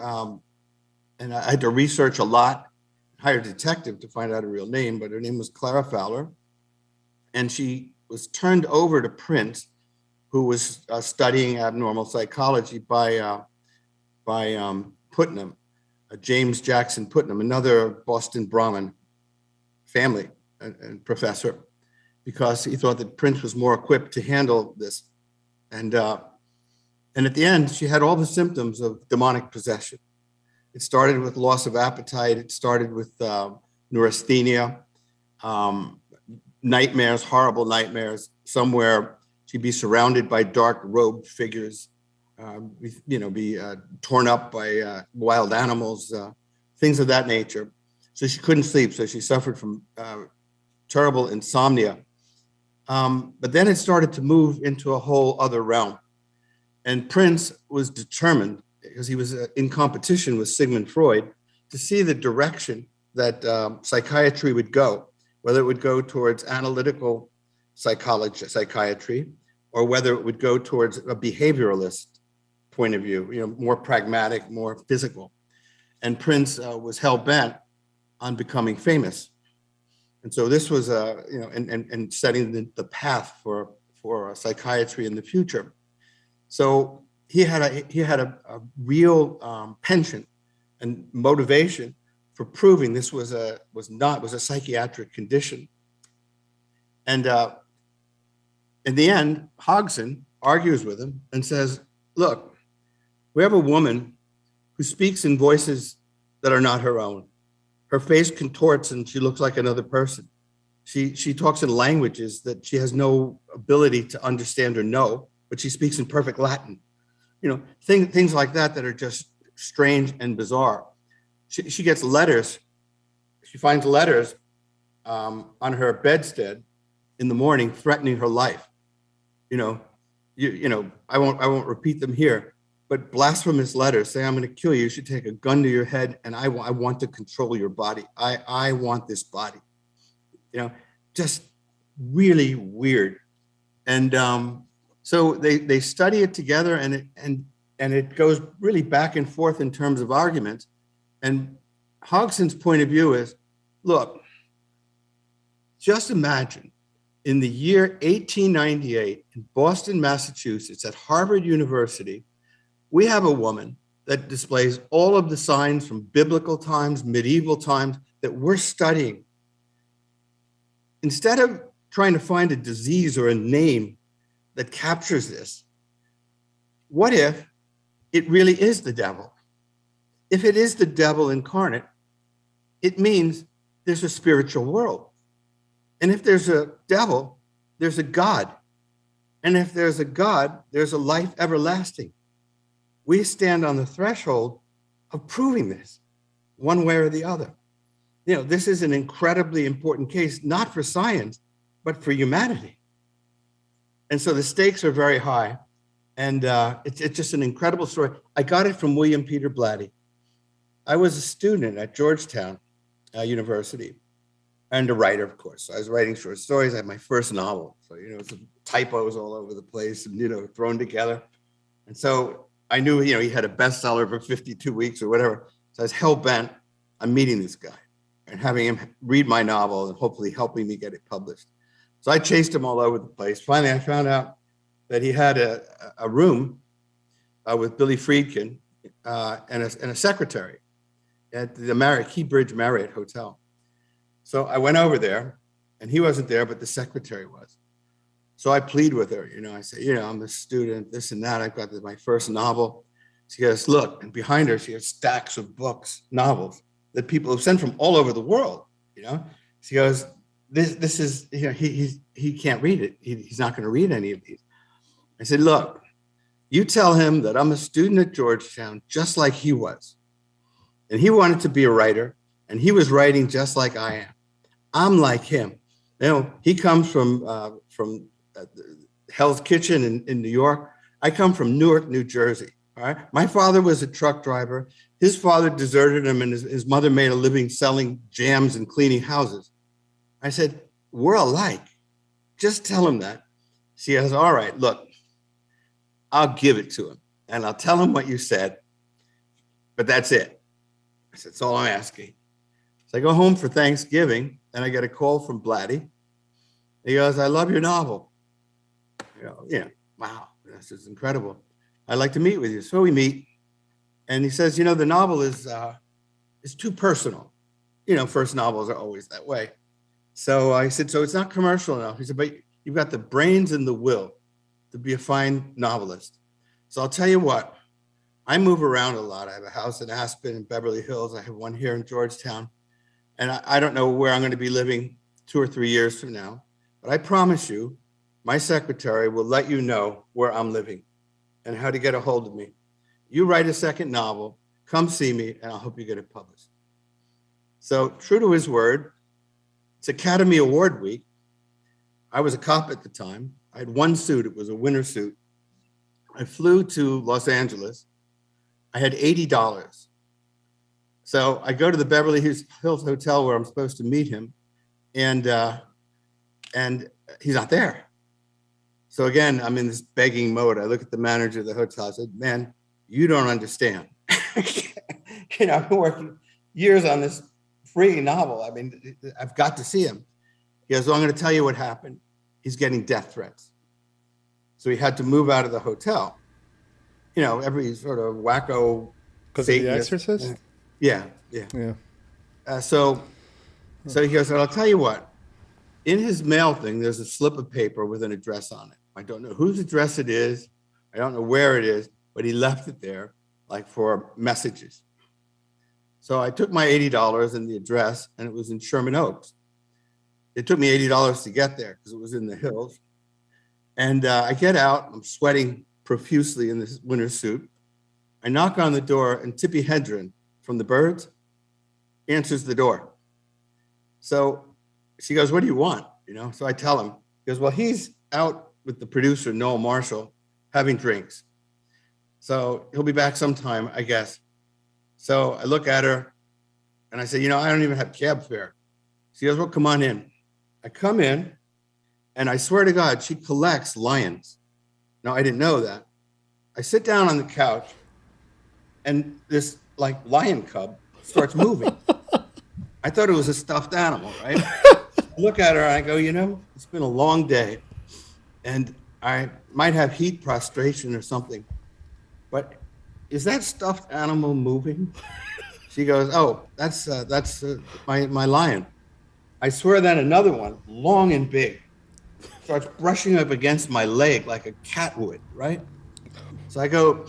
and I had to research a lot, hired a detective to find out her real name, but her name was Clara Fowler. And she was turned over to Prince, who was studying abnormal psychology by Putnam, James Jackson Putnam, another Boston Brahmin family and professor, because he thought that Prince was more equipped to handle this. And at the end, she had all the symptoms of demonic possession. It started with loss of appetite. It started with neurasthenia, nightmares, horrible nightmares. Somewhere she'd be surrounded by dark robed figures, be torn up by wild animals, things of that nature. So she couldn't sleep. So she suffered from terrible insomnia. But then it started to move into a whole other realm. And Prince was determined, because he was in competition with Sigmund Freud, to see the direction that psychiatry would go, whether it would go towards analytical psychiatry, or whether it would go towards a behavioralist point of view, more pragmatic, more physical. And Prince was hell-bent on becoming famous. And so this was, and setting the path for psychiatry in the future. So he had a real penchant and motivation for proving this was a psychiatric condition. And in the end, Hodgson argues with him and says, look, we have a woman who speaks in voices that are not her own. Her face contorts and she looks like another person. She talks in languages that she has no ability to understand or know, but she speaks in perfect Latin. Things like that are just strange and bizarre. She gets letters. She finds letters on her bedstead in the morning threatening her life. I won't repeat them here, but blasphemous letters saying, I'm going to kill you. You should take a gun to your head, and I want to control your body. I want this body. Just really weird. And so they study it together, and it goes really back and forth in terms of arguments. And Hodgson's point of view is, look, just imagine in the year 1898 in Boston, Massachusetts, at Harvard University, we have a woman that displays all of the signs from biblical times, medieval times that we're studying. Instead of trying to find a disease or a name that captures this, what if it really is the devil? If it is the devil incarnate, it means there's a spiritual world. And if there's a devil, there's a God. And if there's a God, there's a life everlasting. We stand on the threshold of proving this one way or the other. This is an incredibly important case, not for science, but for humanity. And so the stakes are very high. And it's just an incredible story. I got it from William Peter Blatty. I was a student at Georgetown University. and a writer, of course. So I was writing short stories. I had my first novel. So, some typos all over the place and, thrown together. And so I knew, he had a bestseller for 52 weeks or whatever. So I was hell-bent on meeting this guy and having him read my novel and hopefully helping me get it published. So I chased him all over the place. Finally, I found out that he had a room with Billy Friedkin and a secretary at the Key Bridge Marriott Hotel. So I went over there, and he wasn't there, but the secretary was. So I plead with her, I say, I'm a student, this and that. I've got my first novel. She goes, look, and behind her, she has stacks of books, novels that people have sent from all over the world, She goes, this is, he can't read it. He's not going to read any of these. I said, look, you tell him that I'm a student at Georgetown, just like he was. And he wanted to be a writer, and he was writing just like I am. I'm like him. He comes from Hell's Kitchen in New York. I come from Newark, New Jersey. All right. My father was a truck driver. His father deserted him, and his mother made a living selling jams and cleaning houses. I said, we're alike. Just tell him that. She goes, all right, look, I'll give it to him, and I'll tell him what you said, but that's it. I said, that's all I'm asking. So I go home for Thanksgiving, and I get a call from Blatty. He goes, I love your novel. Wow, this is incredible. I'd like to meet with you. So we meet, and he says, the novel is too personal. First novels are always that way. So I said, so it's not commercial enough. He said, but you've got the brains and the will to be a fine novelist. So I'll tell you what, I move around a lot. I have a house in Aspen and Beverly Hills. I have one here in Georgetown. And I don't know where I'm going to be living 2 or 3 years from now. But I promise you, my secretary will let you know where I'm living and how to get a hold of me. You write a second novel, come see me, and I'll help you get it published. So true to his word, it's Academy Award week. I was a cop at the time. I had one suit. It was a winter suit. I flew to Los Angeles. I had $80. So I go to the Beverly Hills Hotel where I'm supposed to meet him, and he's not there. So again, I'm in this begging mode. I look at the manager of the hotel. I said, man, you don't understand. I've been working years on this free novel. I mean, I've got to see him. He goes, well, I'm going to tell you what happened. He's getting death threats. So he had to move out of the hotel. Every sort of wacko. Because of The Exorcist? Yeah. So he goes, well, I'll tell you what. In his mail thing, there's a slip of paper with an address on it. I don't know whose address it is. I don't know where it is, but he left it there like for messages. So I took my $80 and the address, and it was in Sherman Oaks. It took me $80 to get there because it was in the hills. And I get out, I'm sweating profusely in this winter suit. I knock on the door, and Tippi Hedren from the Birds answers the door. So she goes, what do you want? So I tell him. He goes, well, he's out with the producer, Noel Marshall, having drinks. So he'll be back sometime, I guess. So I look at her and I say, I don't even have cab fare. She goes, well, come on in. I come in, and I swear to God, she collects lions. Now, I didn't know that. I sit down on the couch, and this lion cub starts moving. I thought it was a stuffed animal, right? I look at her and I go, it's been a long day, and I might have heat prostration or something, but is that stuffed animal moving? She goes, oh, that's my lion. I swear then another one, long and big, starts brushing up against my leg like a cat would, right? So I go,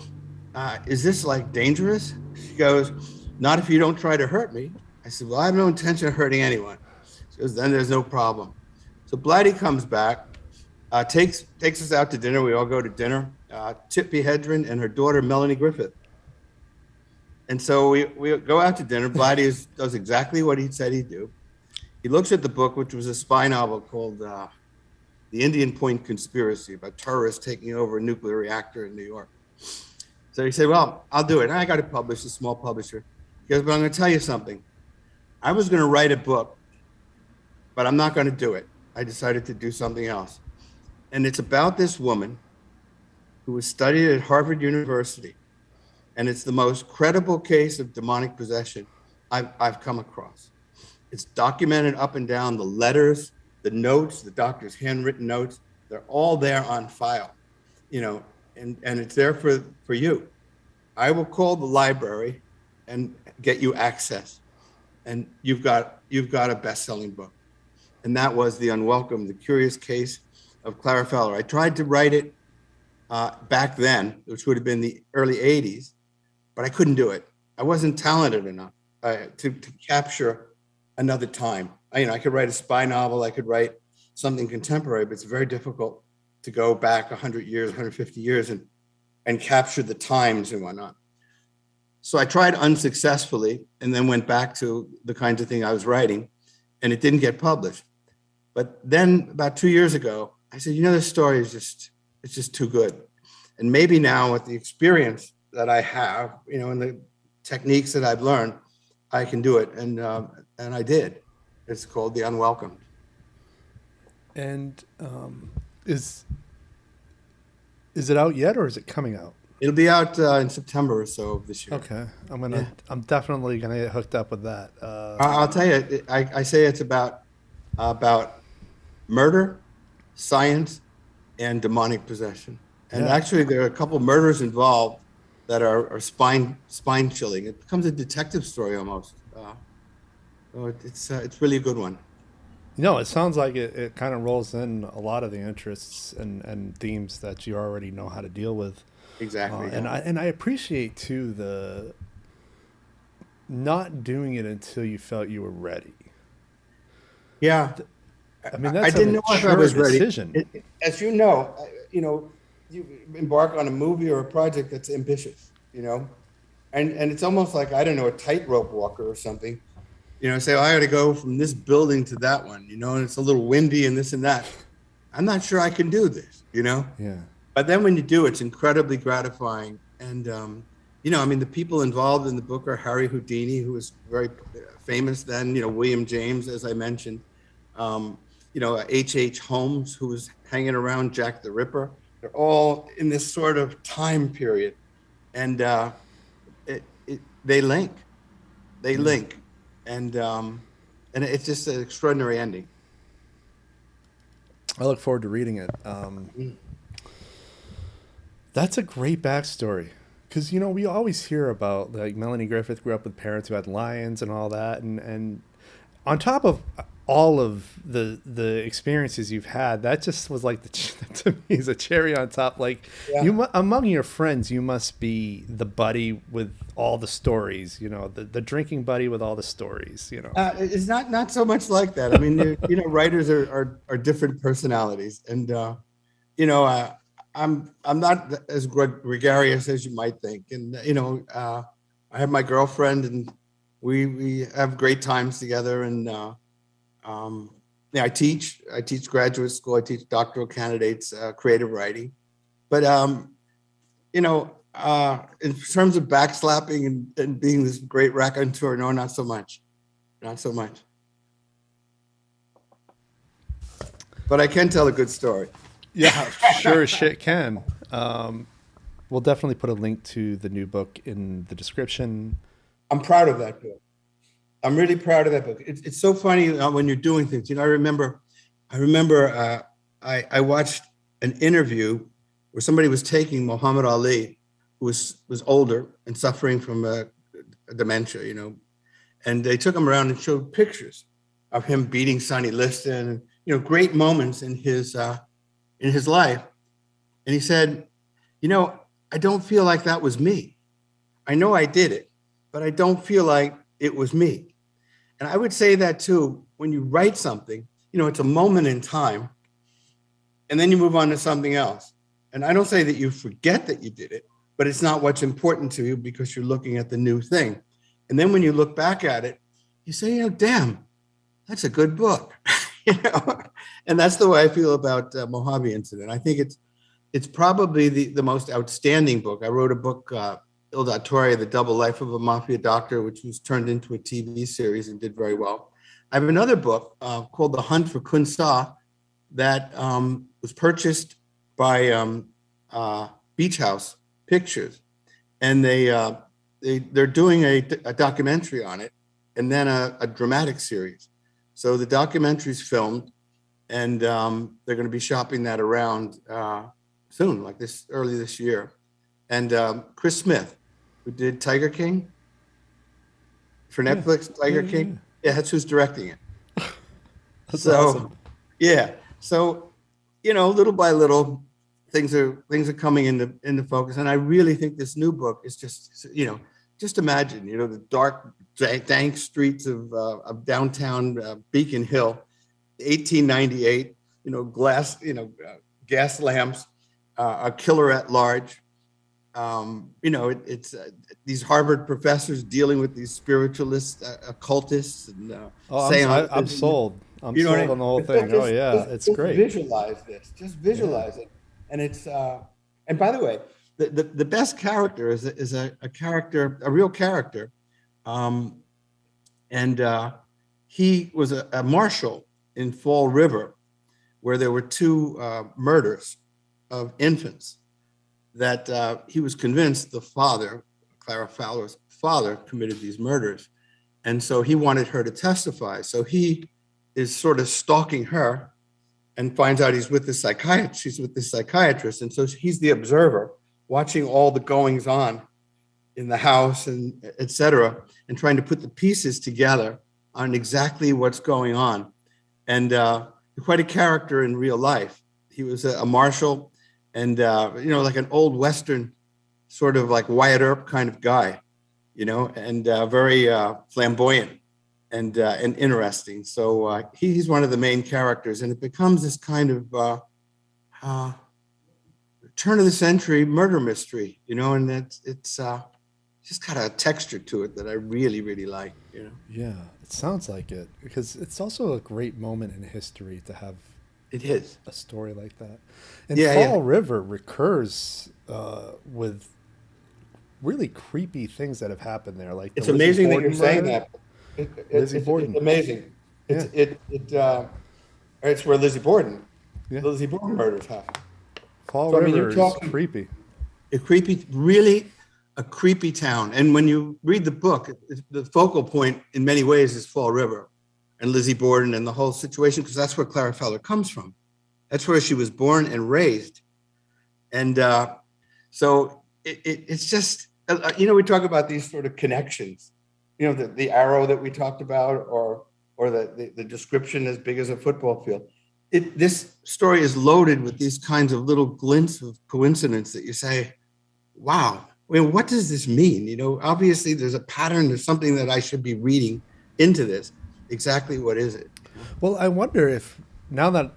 is this dangerous? She goes, not if you don't try to hurt me. I said, well, I have no intention of hurting anyone. She goes, then there's no problem. So Blatty comes back, takes us out to dinner. We all go to dinner. Tippi Hedren and her daughter, Melanie Griffith. And so we go out to dinner. Blatty does exactly what he said he'd do. He looks at the book, which was a spy novel called The Indian Point Conspiracy, about terrorists taking over a nuclear reactor in New York. So he said, well, I'll do it. And I got it published, a small publisher. He goes, but I'm going to tell you something. I was going to write a book but I'm not going to do it. I decided to do something else. And it's about this woman who was studied at Harvard University. And it's the most credible case of demonic possession I've come across. It's documented up and down, the letters, the notes, the doctor's handwritten notes, they're all there on file, and it's there for you. I will call the library and get you access. And you've got a best-selling book. And that was The Unwelcomed, the curious case of Clara Fowler. I tried to write it back then, which would have been the early 80s, but I couldn't do it. I wasn't talented enough to capture another time. I could write a spy novel, I could write something contemporary, but it's very difficult to go back 100 years, 150 years and capture the times and whatnot. So I tried unsuccessfully and then went back to the kinds of thing I was writing, and it didn't get published. But then about 2 years ago, I said, this story is just too good. And maybe now with the experience that I have, and the techniques that I've learned, I can do it. And I did. It's called The Unwelcomed. And is it out yet, or is it coming out? It'll be out in September or so of this year. Okay, I'm definitely gonna get hooked up with that. I'll tell you, I say it's about murder, science, and demonic possession. And actually, there are a couple murders involved that are spine chilling. It becomes a detective story almost. It's really a good one. It sounds like it kind of rolls in a lot of the interests and themes that you already know how to deal with. Exactly. And I appreciate too the not doing it until you felt you were ready. Yeah. That's I didn't know if I was ready. Decision. As you know, you embark on a movie or a project that's ambitious, and it's almost like, I don't know, a tightrope walker or something. Say, I got to go from this building to that one, and it's a little windy and this and that. I'm not sure I can do this, Yeah. But then when you do, it's incredibly gratifying. And, the people involved in the book are Harry Houdini, who was very famous then, William James, as I mentioned, H.H. Holmes, who was hanging around Jack the Ripper. They're all in this sort of time period. And they link. And it's just an extraordinary ending. I look forward to reading it. That's a great backstory, because we always hear about, like, Melanie Griffith grew up with parents who had lions and all that, and on top of all of the experiences you've had, that just was like to me is a cherry on top. Like, among your friends, you must be the buddy with all the stories, the drinking buddy with all the stories, It's not so much like that. I mean, writers are different personalities, and I'm not as gregarious as you might think, and I have my girlfriend, and we have great times together, and I teach graduate school. I teach doctoral candidates creative writing, but in terms of backslapping and being this great raconteur, no, not so much. But I can tell a good story. Yeah, sure as shit can. We'll definitely put a link to the new book in the description. I'm proud of that book. I'm really proud of that book. It's so funny when you're doing things. I remember I watched an interview where somebody was taking Muhammad Ali, who was older and suffering from a dementia, and they took him around and showed pictures of him beating Sonny Liston, and great moments in his life. And he said, I don't feel like that was me. I know I did it, but I don't feel like it was me. And I would say that too, when you write something, it's a moment in time, and then you move on to something else. And I don't say that you forget that you did it, but it's not what's important to you because you're looking at the new thing. And then when you look back at it, you say, damn, that's a good book. And that's the way I feel about Mojave Incident. I think it's probably the most outstanding book. I wrote a book, Il Dottore, The Double Life of a Mafia Doctor, which was turned into a TV series and did very well. I have another book called The Hunt for Khun Sa that was purchased by Beach House Pictures, and they're doing a documentary on it, and then a dramatic series. So the documentary's filmed, and they're going to be shopping that around soon, like early this year. And Chris Smith, who did Tiger King for Netflix, Tiger King, that's who's directing it. That's awesome. Yeah, so little by little, things are coming into focus, and I really think this new book is just imagine, the dark, dank streets of downtown Beacon Hill, 1898, glass, gas lamps, a killer at large. It's these Harvard professors dealing with these spiritualists, occultists, and I'm sold. I'm sold on the whole thing. It's great. Visualize this. Just visualize it, and it's. And by the way, the best character is a character, a real character, and he was a marshal in Fall River, where there were two murders of infants that he was convinced the father, Clara Fowler's father, committed these murders. And so he wanted her to testify. So he is sort of stalking her and finds out she's with the psychiatrist. And so he's the observer, watching all the goings on in the house and et cetera, and trying to put the pieces together on exactly what's going on. And quite a character in real life. He was a marshal, and like an old Western, sort of like Wyatt Earp kind of guy, and very flamboyant and interesting. So he's one of the main characters, and it becomes this kind of turn of the century murder mystery, and it's just got a texture to it that I really, really like. Yeah, it sounds like it, because it's also a great moment in history to have. It is a story like that. And Fall River recurs with really creepy things that have happened there. Like it's amazing that you're saying that. It's amazing. Yeah. It's where Lizzie Borden murders happened. Fall River is creepy. Really a creepy town. And when you read the book, the focal point in many ways is Fall River and Lizzie Borden and the whole situation, because that's where Clara Fowler comes from. That's where she was born and raised. And so it's just, we talk about these sort of connections, the arrow that we talked about, or the description as big as a football field. This story is loaded with these kinds of little glints of coincidence that you say, wow, what does this mean? Obviously there's a pattern, there's something that I should be reading into this. Exactly what is it? Well, I wonder if, now that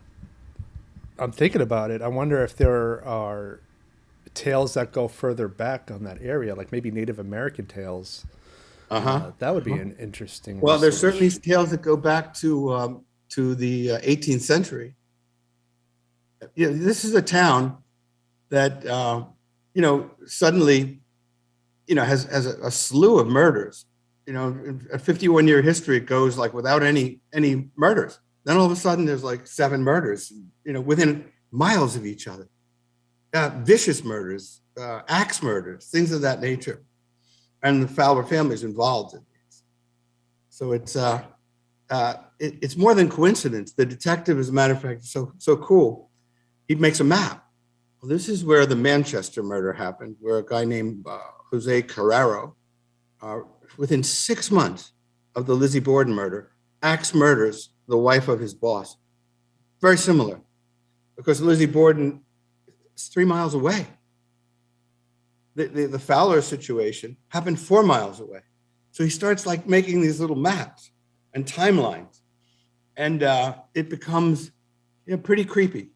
I'm thinking about it, I wonder if there are tales that go further back on that area, like maybe Native American tales. That would be an interesting. Well, there's certainly tales that go back to the 18th century. This is a town that suddenly has a slew of murders. A 51-year history, it goes like without any murders. Then all of a sudden there's like 7 murders, within miles of each other. Vicious murders, axe murders, things of that nature. And the Fowler family is involved in these. So it's more than coincidence. The detective, as a matter of fact, is so cool. He makes a map. Well, this is where the Manchester murder happened, where a guy named Jose Carrero, within 6 months of the Lizzie Borden murder, axe murders the wife of his boss. Very similar, because Lizzie Borden is 3 miles away. The Fowler situation happened 4 miles away. So he starts like making these little maps and timelines, and it becomes pretty creepy,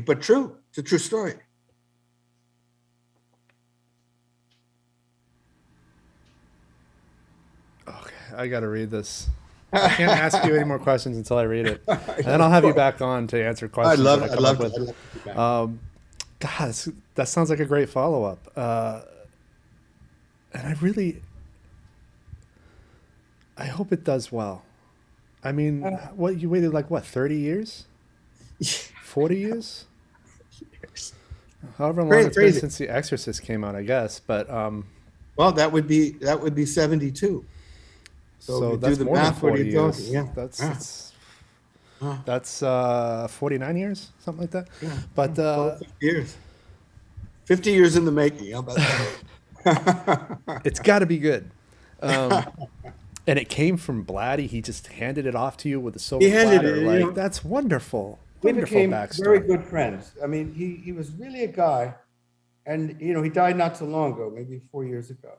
but true. It's a true story. I got to read this. I can't ask you any more questions until I read it. And then I'll have you back on to answer questions. I'd love to be back. God, that sounds like a great follow-up. And I hope it does well. I mean, what you waited like what, 30 years? 40 years? However long it's been Crazy. since The Exorcist came out, I guess. But Well, that would be 72. So if so you do that's the more than math, what are 40 you talking? years. Yeah. That's Yeah. that's Yeah. that's 49 years, something like that. Yeah. But Well, 50 years. 50 years in the making. How about that? it's got to be good. Um, and it came from Blatty. He just handed it off to you with a He silver handed platter. it, Like, that's wonderful. we Wonderful became very backstory. good friends. I mean, he was really a guy, and he died not so long ago, maybe 4 years ago,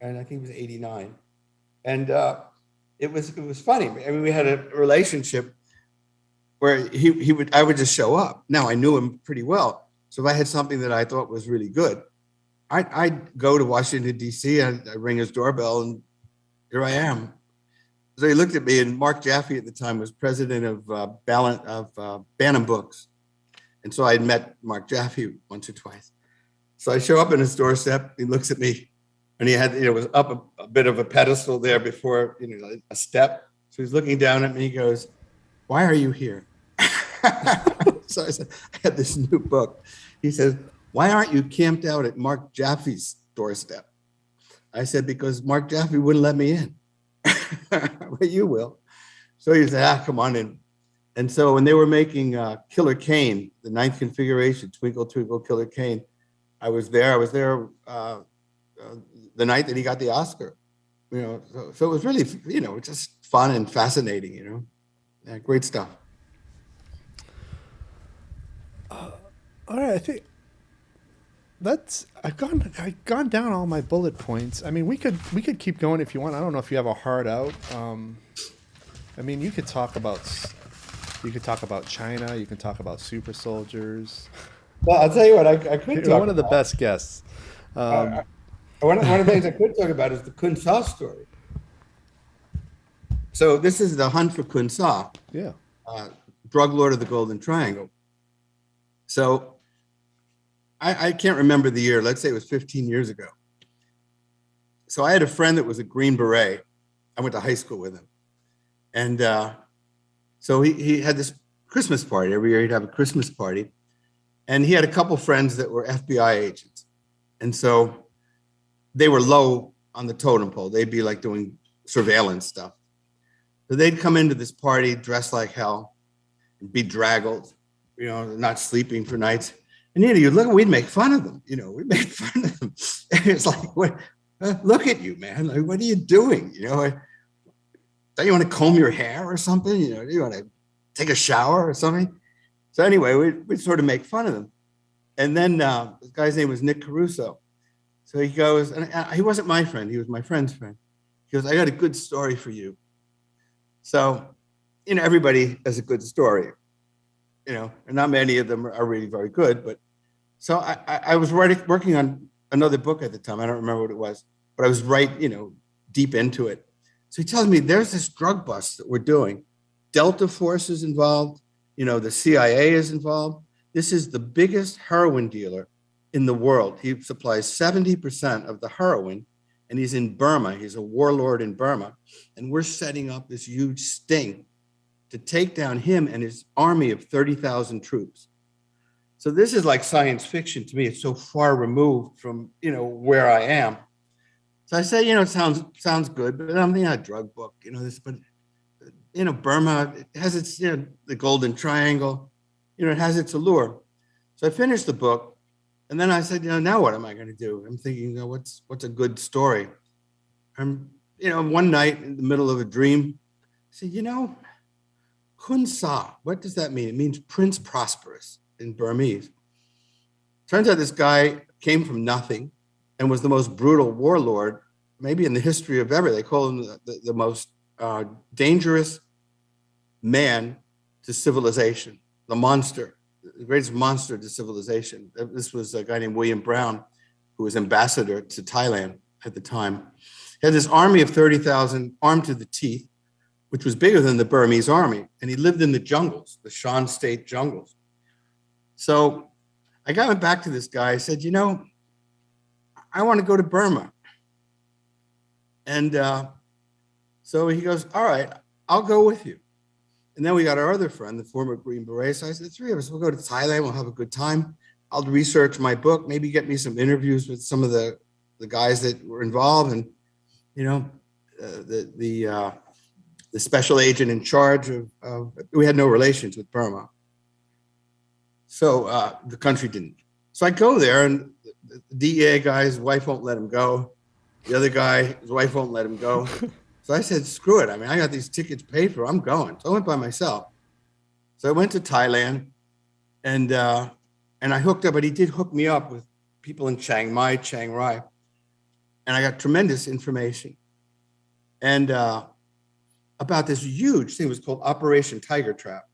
and I think he was 89. And it was funny. I mean, we had a relationship where I would just show up. Now I knew him pretty well, so if I had something that I thought was really good, I'd go to Washington D.C. and I'd ring his doorbell, and here I am. So he looked at me, and Mark Jaffe at the time was president of Bantam Books, and so I had met Mark Jaffe once or twice. So I show up in his doorstep. He looks at me, and he had was up a bit of a pedestal there before a step. So he's looking down at me. He goes, "Why are you here?" So I said, "I had this new book." He says, "Why aren't you camped out at Mark Jaffe's doorstep?" I said, "Because Mark Jaffe wouldn't let me in." But you will. So he said, "Come on in." And so when they were making Killer Kane, the ninth configuration, Twinkle Twinkle Killer Kane, I was there. I was there the night that he got the Oscar. So it was really just fun and fascinating. Yeah, great stuff. All right, I think I've gone down all my bullet points. I mean, we could keep going if you want. I don't know if you have a heart out. I mean, you could talk about China. You can talk about super soldiers. Well, I'll tell you what, I could You're talk one of the about. best guests. One of the things I could talk about is the Khun Sa story. So this is the hunt for Khun Sa, Yeah. drug lord of the Golden Triangle. So I can't remember the year. Let's say it was 15 years ago. So I had a friend that was a Green Beret. I went to high school with him. And so he had this Christmas party. Every year he'd have a Christmas party. And he had a couple friends that were FBI agents. And so they were low on the totem pole. They'd be like doing surveillance stuff. So they'd come into this party dressed like hell, bedraggled, not sleeping for nights. And you look, we'd make fun of them. We'd make fun of them. And it's like, what? Look at you, man. Like, what are you doing? Don't you want to comb your hair or something? Do you want to take a shower or something? So anyway, we'd sort of make fun of them. And then this guy's name was Nick Caruso. So he goes, and he wasn't my friend. He was my friend's friend. He goes, "I got a good story for you." So, everybody has a good story, and not many of them are really very good. But so I was working on another book at the time. I don't remember what it was, but I was deep into it. So he tells me there's this drug bust that we're doing. Delta Force is involved. The CIA is involved. This is the biggest heroin dealer in the world. He supplies 70% of the heroin, and he's in Burma. He's a warlord in Burma. And we're setting up this huge sting to take down him and his army of 30,000 troops. So this is like science fiction to me. It's so far removed from, where I am. So I say, it sounds good, but I'm thinking a drug book, Burma, it has its, the Golden Triangle, it has its allure. So I finished the book, and then I said, now what am I going to do? I'm thinking, what's a good story? One night in the middle of a dream, I said, Khun Sa, what does that mean? It means Prince Prosperous in Burmese. Turns out this guy came from nothing and was the most brutal warlord, maybe in the history of ever. They call him the most dangerous man to civilization, the monster, the greatest monster to civilization. This was a guy named William Brown, who was ambassador to Thailand at the time. He had this army of 30,000 armed to the teeth, which was bigger than the Burmese army. And he lived in the jungles, the Shan State jungles. So I got back to this guy. I said, I want to go to Burma. And so he goes, all right, I'll go with you. And then we got our other friend, the former Green Beret. So I said, the three of us, we'll go to Thailand. We'll have a good time. I'll research my book, maybe get me some interviews with some of the guys that were involved, and the special agent in charge of we had no relations with Burma, so the country didn't. So I go there, and the DEA guy, his wife won't let him go. The other guy, his wife won't let him go. So I said, screw it. I mean, I got these tickets paid for. I'm going. So I went by myself. So I went to Thailand, and I hooked up, but he did hook me up with people in Chiang Mai, Chiang Rai. And I got tremendous information. And about this huge thing, it was called Operation Tiger Trap.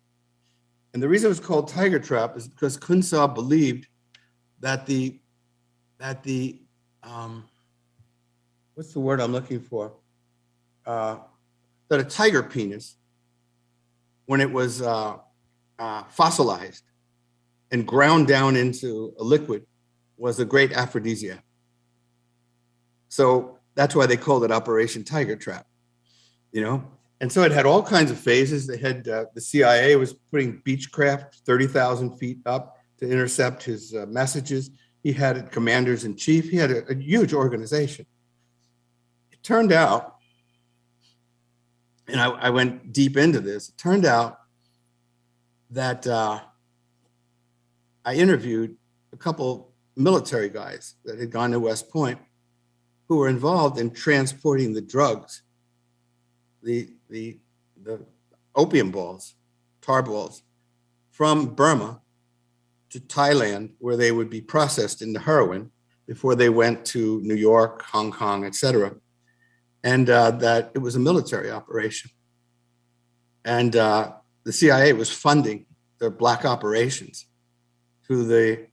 And the reason it was called Tiger Trap is because Khun Sa believed that the what's the word I'm looking for? That a tiger penis, when it was fossilized and ground down into a liquid, was a great aphrodisiac. So that's why they called it Operation Tiger Trap, And so it had all kinds of phases. They had the CIA was putting Beechcraft 30,000 feet up to intercept his messages. He had commanders in chief. He had a huge organization. It turned out, and I went deep into this, it turned out that I interviewed a couple military guys that had gone to West Point who were involved in transporting the drugs, the opium balls, tar balls, from Burma to Thailand, where they would be processed into heroin before they went to New York, Hong Kong, et cetera. And that it was a military operation. And the CIA was funding their black operations through the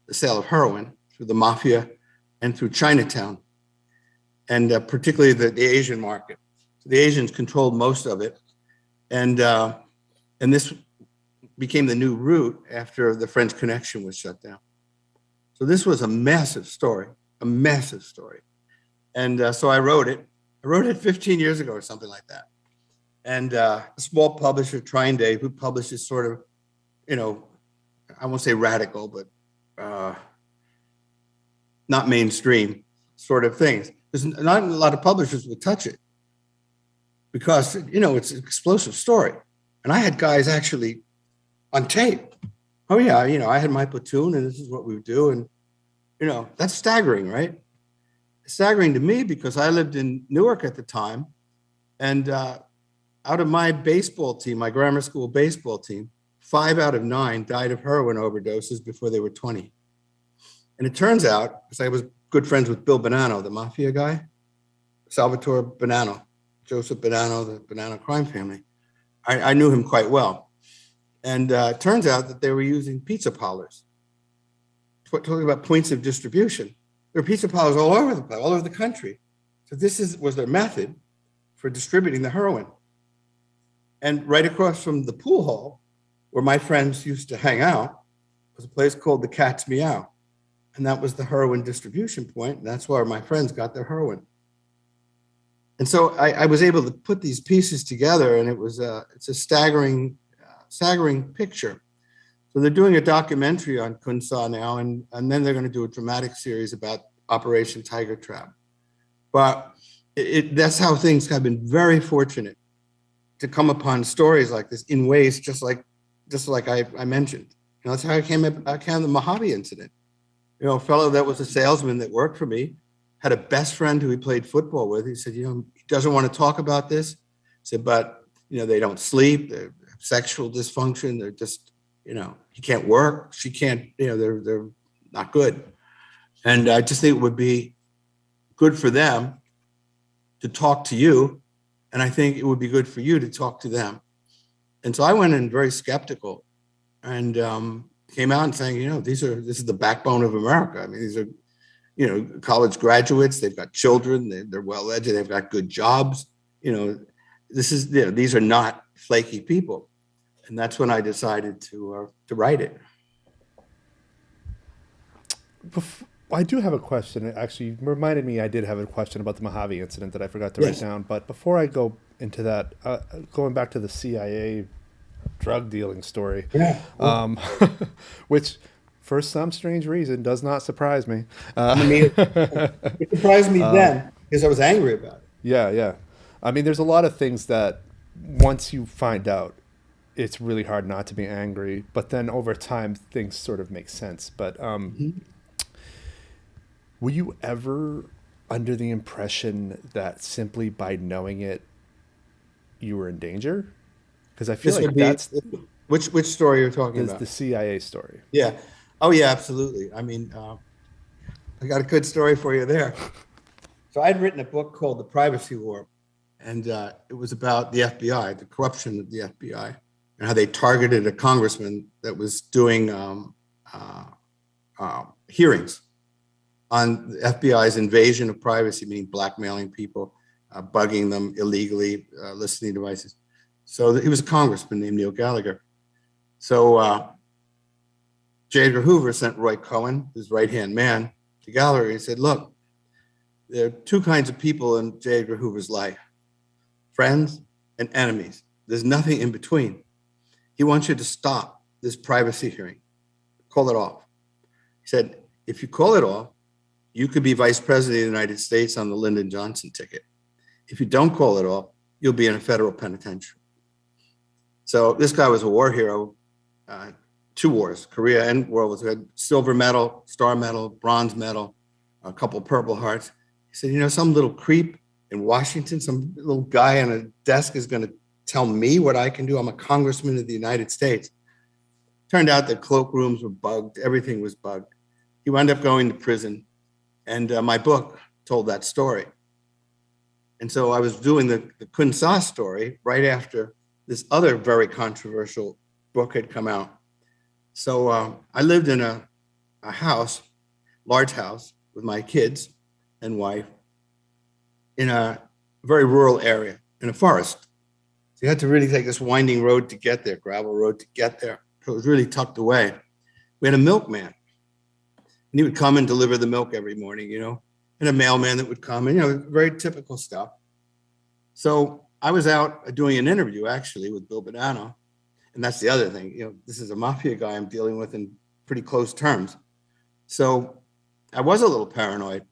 sale of heroin, through the Mafia, and through Chinatown, and particularly the Asian market. So the Asians controlled most of it, and this became the new route after the French Connection was shut down. So this was a massive story. And so I wrote it. I wrote it 15 years ago or something like that. And a small publisher, Trine Day, who publishes sort of, I won't say radical, but not mainstream sort of things. There's not a lot of publishers would touch it because, it's an explosive story. And I had guys actually on tape. Oh yeah, I had my platoon and this is what we would do. And, that's staggering, right? Staggering to me because I lived in Newark at the time. And out of my baseball team, my grammar school baseball team, 5 out of 9 died of heroin overdoses before they were 20. And it turns out, because I was good friends with Bill Bonanno, the Mafia guy, Salvatore Bonanno, Joseph Bonanno, the Bonanno crime family. I knew him quite well. And it turns out that they were using pizza parlors. Talking about points of distribution. There were pizza parlors all over the place, all over the country. So this was their method for distributing the heroin. And right across from the pool hall, where my friends used to hang out, was a place called the Cat's Meow. And that was the heroin distribution point. And that's where my friends got their heroin. And so I was able to put these pieces together, and it's a staggering picture. So they're doing a documentary on Khun Sa now, and then they're going to do a dramatic series about Operation Tiger Trap. But that's how things have been very fortunate to come upon stories like this in ways just like I mentioned. That's how I came to the Mojave Incident. A fellow that was a salesman that worked for me had a best friend who he played football with. He said, he doesn't want to talk about this. He said, but, they don't sleep, they have sexual dysfunction, they're just, he can't work, she can't, they're not good. And I just think it would be good for them to talk to you. And I think it would be good for you to talk to them. And so I went in very skeptical and came out and saying, this is the backbone of America. I mean, these are, college graduates, they've got children, they're well-educated, they've got good jobs. These are not flaky people. And that's when I decided to write it. I do have a question. Actually, you reminded me I did have a question about the Mojave Incident that I forgot to write down. But before I go into that. Going back to the CIA drug dealing story, Yeah. which for some strange reason does not surprise me. I mean, it surprised me then because I was angry about it. Yeah, yeah. I mean, there's a lot of things that once you find out, it's really hard not to be angry. But then over time, things sort of make sense. But were you ever under the impression that simply by knowing it, you were in danger? Because I feel This like would be that's which story you're talking about? the CIA story. Yeah. Oh, yeah, absolutely. I mean, I got a good story for you there. So I'd written a book called The Privacy War, and it was about the FBI, the corruption of the FBI, and how they targeted a congressman that was doing hearings on the FBI's invasion of privacy, meaning blackmailing people, bugging them illegally, listening devices. So he was a congressman named Neil Gallagher. So J. Edgar Hoover sent Roy Cohen, his right-hand man, to Gallagher. He said, look, there are two kinds of people in J. Edgar Hoover's life, friends and enemies. There's nothing in between. He wants you to stop this privacy hearing, call it off. He said, if you call it off, you could be vice president of the United States on the Lyndon Johnson ticket. If you don't call it off, you'll be in a federal penitentiary. So this guy was a war hero, 2 wars, Korea and World War II, had silver medal, star medal, bronze medal, a couple Purple Hearts. He said, you know, some little creep in Washington, some little guy on a desk is going to tell me what I can do. I'm a congressman of the United States. Turned out that cloakrooms were bugged. Everything was bugged. He wound up going to prison. And my book told that story. And so I was doing the Khun Sa story right after this other very controversial book had come out. So I lived in a house, large house, with my kids and wife in a very rural area, in a forest. So you had to really take this winding road to get there, gravel road to get there. So it was really tucked away. We had a milkman. And he would come and deliver the milk every morning, you know, and a mailman that would come and, you know, very typical stuff. So I was out doing an interview, actually, with Bill Badano. And that's the other thing, you know, this is a Mafia guy I'm dealing with in pretty close terms. So I was a little paranoid.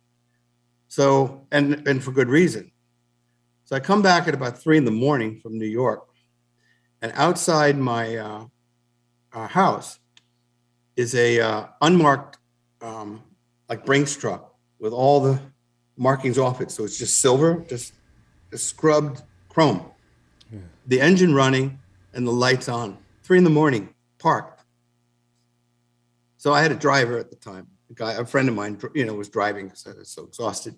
So, and for good reason. So I come back at about 3 a.m. from New York, and outside my house is a unmarked, like Brinks truck with all the markings off it. So it's just silver, just scrubbed chrome. Yeah. The engine running and the lights on. 3 a.m, parked. So I had a driver at the time. A friend of mine, you know, was driving because I was so exhausted.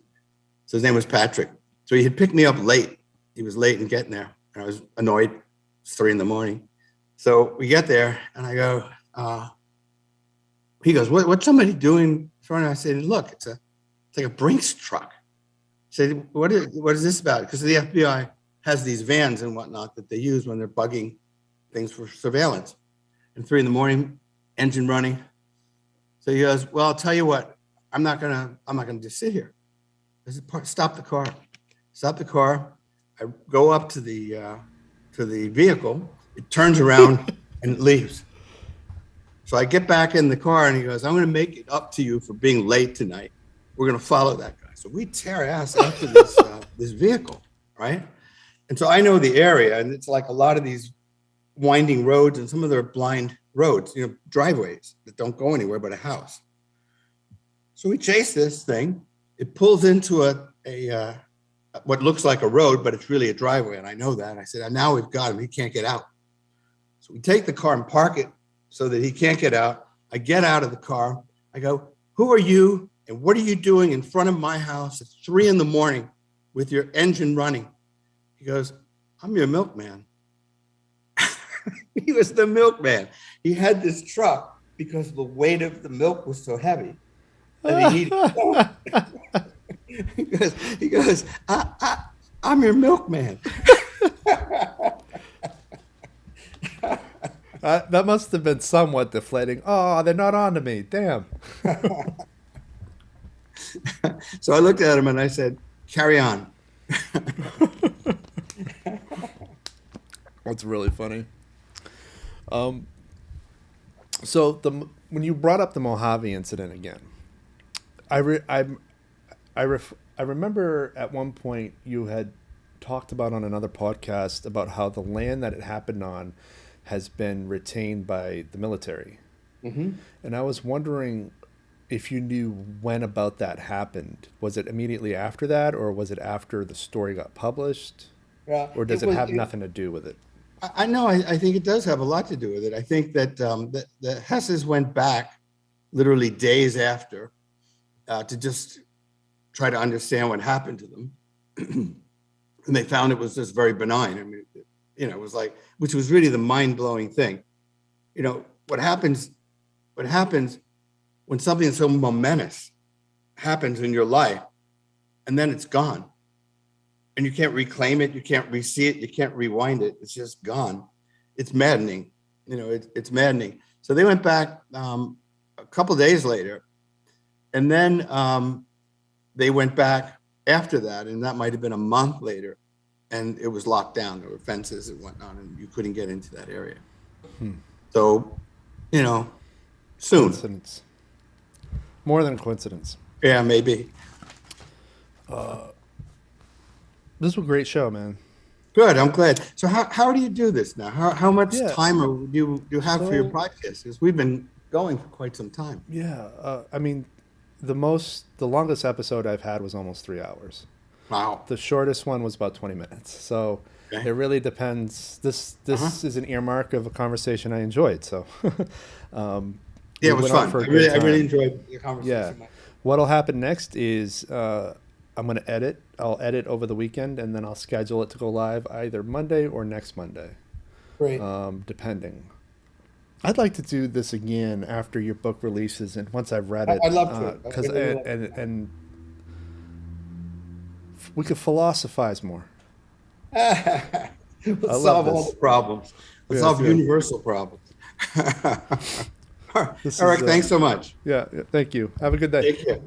So his name was Patrick. So he had picked me up late. He was late in getting there. And I was annoyed. It's 3 a.m. So we get there and I go, he goes, what's somebody doing in front of us? I said, look, it's like a Brinks truck. I said, what is this about? Because the FBI has these vans and whatnot that they use when they're bugging things for surveillance. And 3 a.m, engine running. So he goes, well, I'll tell you what, I'm not gonna just sit here. I said, stop the car. Stop the car. I go up to the vehicle. It turns around and it leaves. So I get back in the car and he goes, I'm going to make it up to you for being late tonight. We're going to follow that guy. So we tear ass after this vehicle, right? And so I know the area, and it's like a lot of these winding roads, and some of them are blind roads, you know, driveways that don't go anywhere but a house. So we chase this thing. It pulls into a what looks like a road, but it's really a driveway, and I know that. I said, now we've got him. He can't get out. So we take the car and park it so that he can't get out. I get out of the car. I go, who are you and what are you doing in front of my house at 3 a.m. with your engine running? He goes, I'm your milkman. He was the milkman. He had this truck because the weight of the milk was so heavy that he needed. He goes, I'm your milkman. That must have been somewhat deflating. Oh, they're not on to me. Damn. So I looked at him and I said, carry on. That's really funny. So when you brought up the Mojave incident again, I remember at one point you had talked about on another podcast about how the land that it happened on has been retained by the military. Mm-hmm. And I was wondering if you knew when about that happened. Was it immediately after that, or was it after the story got published? Yeah, Or does it have nothing to do with it? I know. I think it does have a lot to do with it. I think that the Hesses went back literally days after to just try to understand what happened to them. And they found it was just very benign. I mean, it was like, which was really the mind-blowing thing. What happens when something so momentous happens in your life, and then it's gone. And you can't reclaim it, you can't re-see it, you can't rewind it. It's just gone. It's maddening. It's maddening. So they went back a couple days later, and then they went back after that, and that might have been a month later, and it was locked down. There were fences and whatnot, and you couldn't get into that area. So, soon. Coincidence. More than a coincidence. Yeah, maybe. This was a great show, man. Good. I'm glad. So how do you do this now? How much time do you have for your podcast? Because we've been going for quite some time. Yeah. I mean, the longest episode I've had was almost 3 hours. Wow. The shortest one was about 20 minutes. So it really depends. This is an earmark of a conversation I enjoyed. So it was fun. I really enjoyed the conversation. Yeah. What'll happen next is I'm going to edit. I'll edit over the weekend, and then I'll schedule it to go live either Monday or next Monday. Great. Depending. I'd like to do this again after your book releases and once I've read it. I'd love to. Because and we could philosophize more. We'll solve all the problems. We'll solve universal problems. Eric, thanks so much. Yeah, thank you. Have a good day. Take care.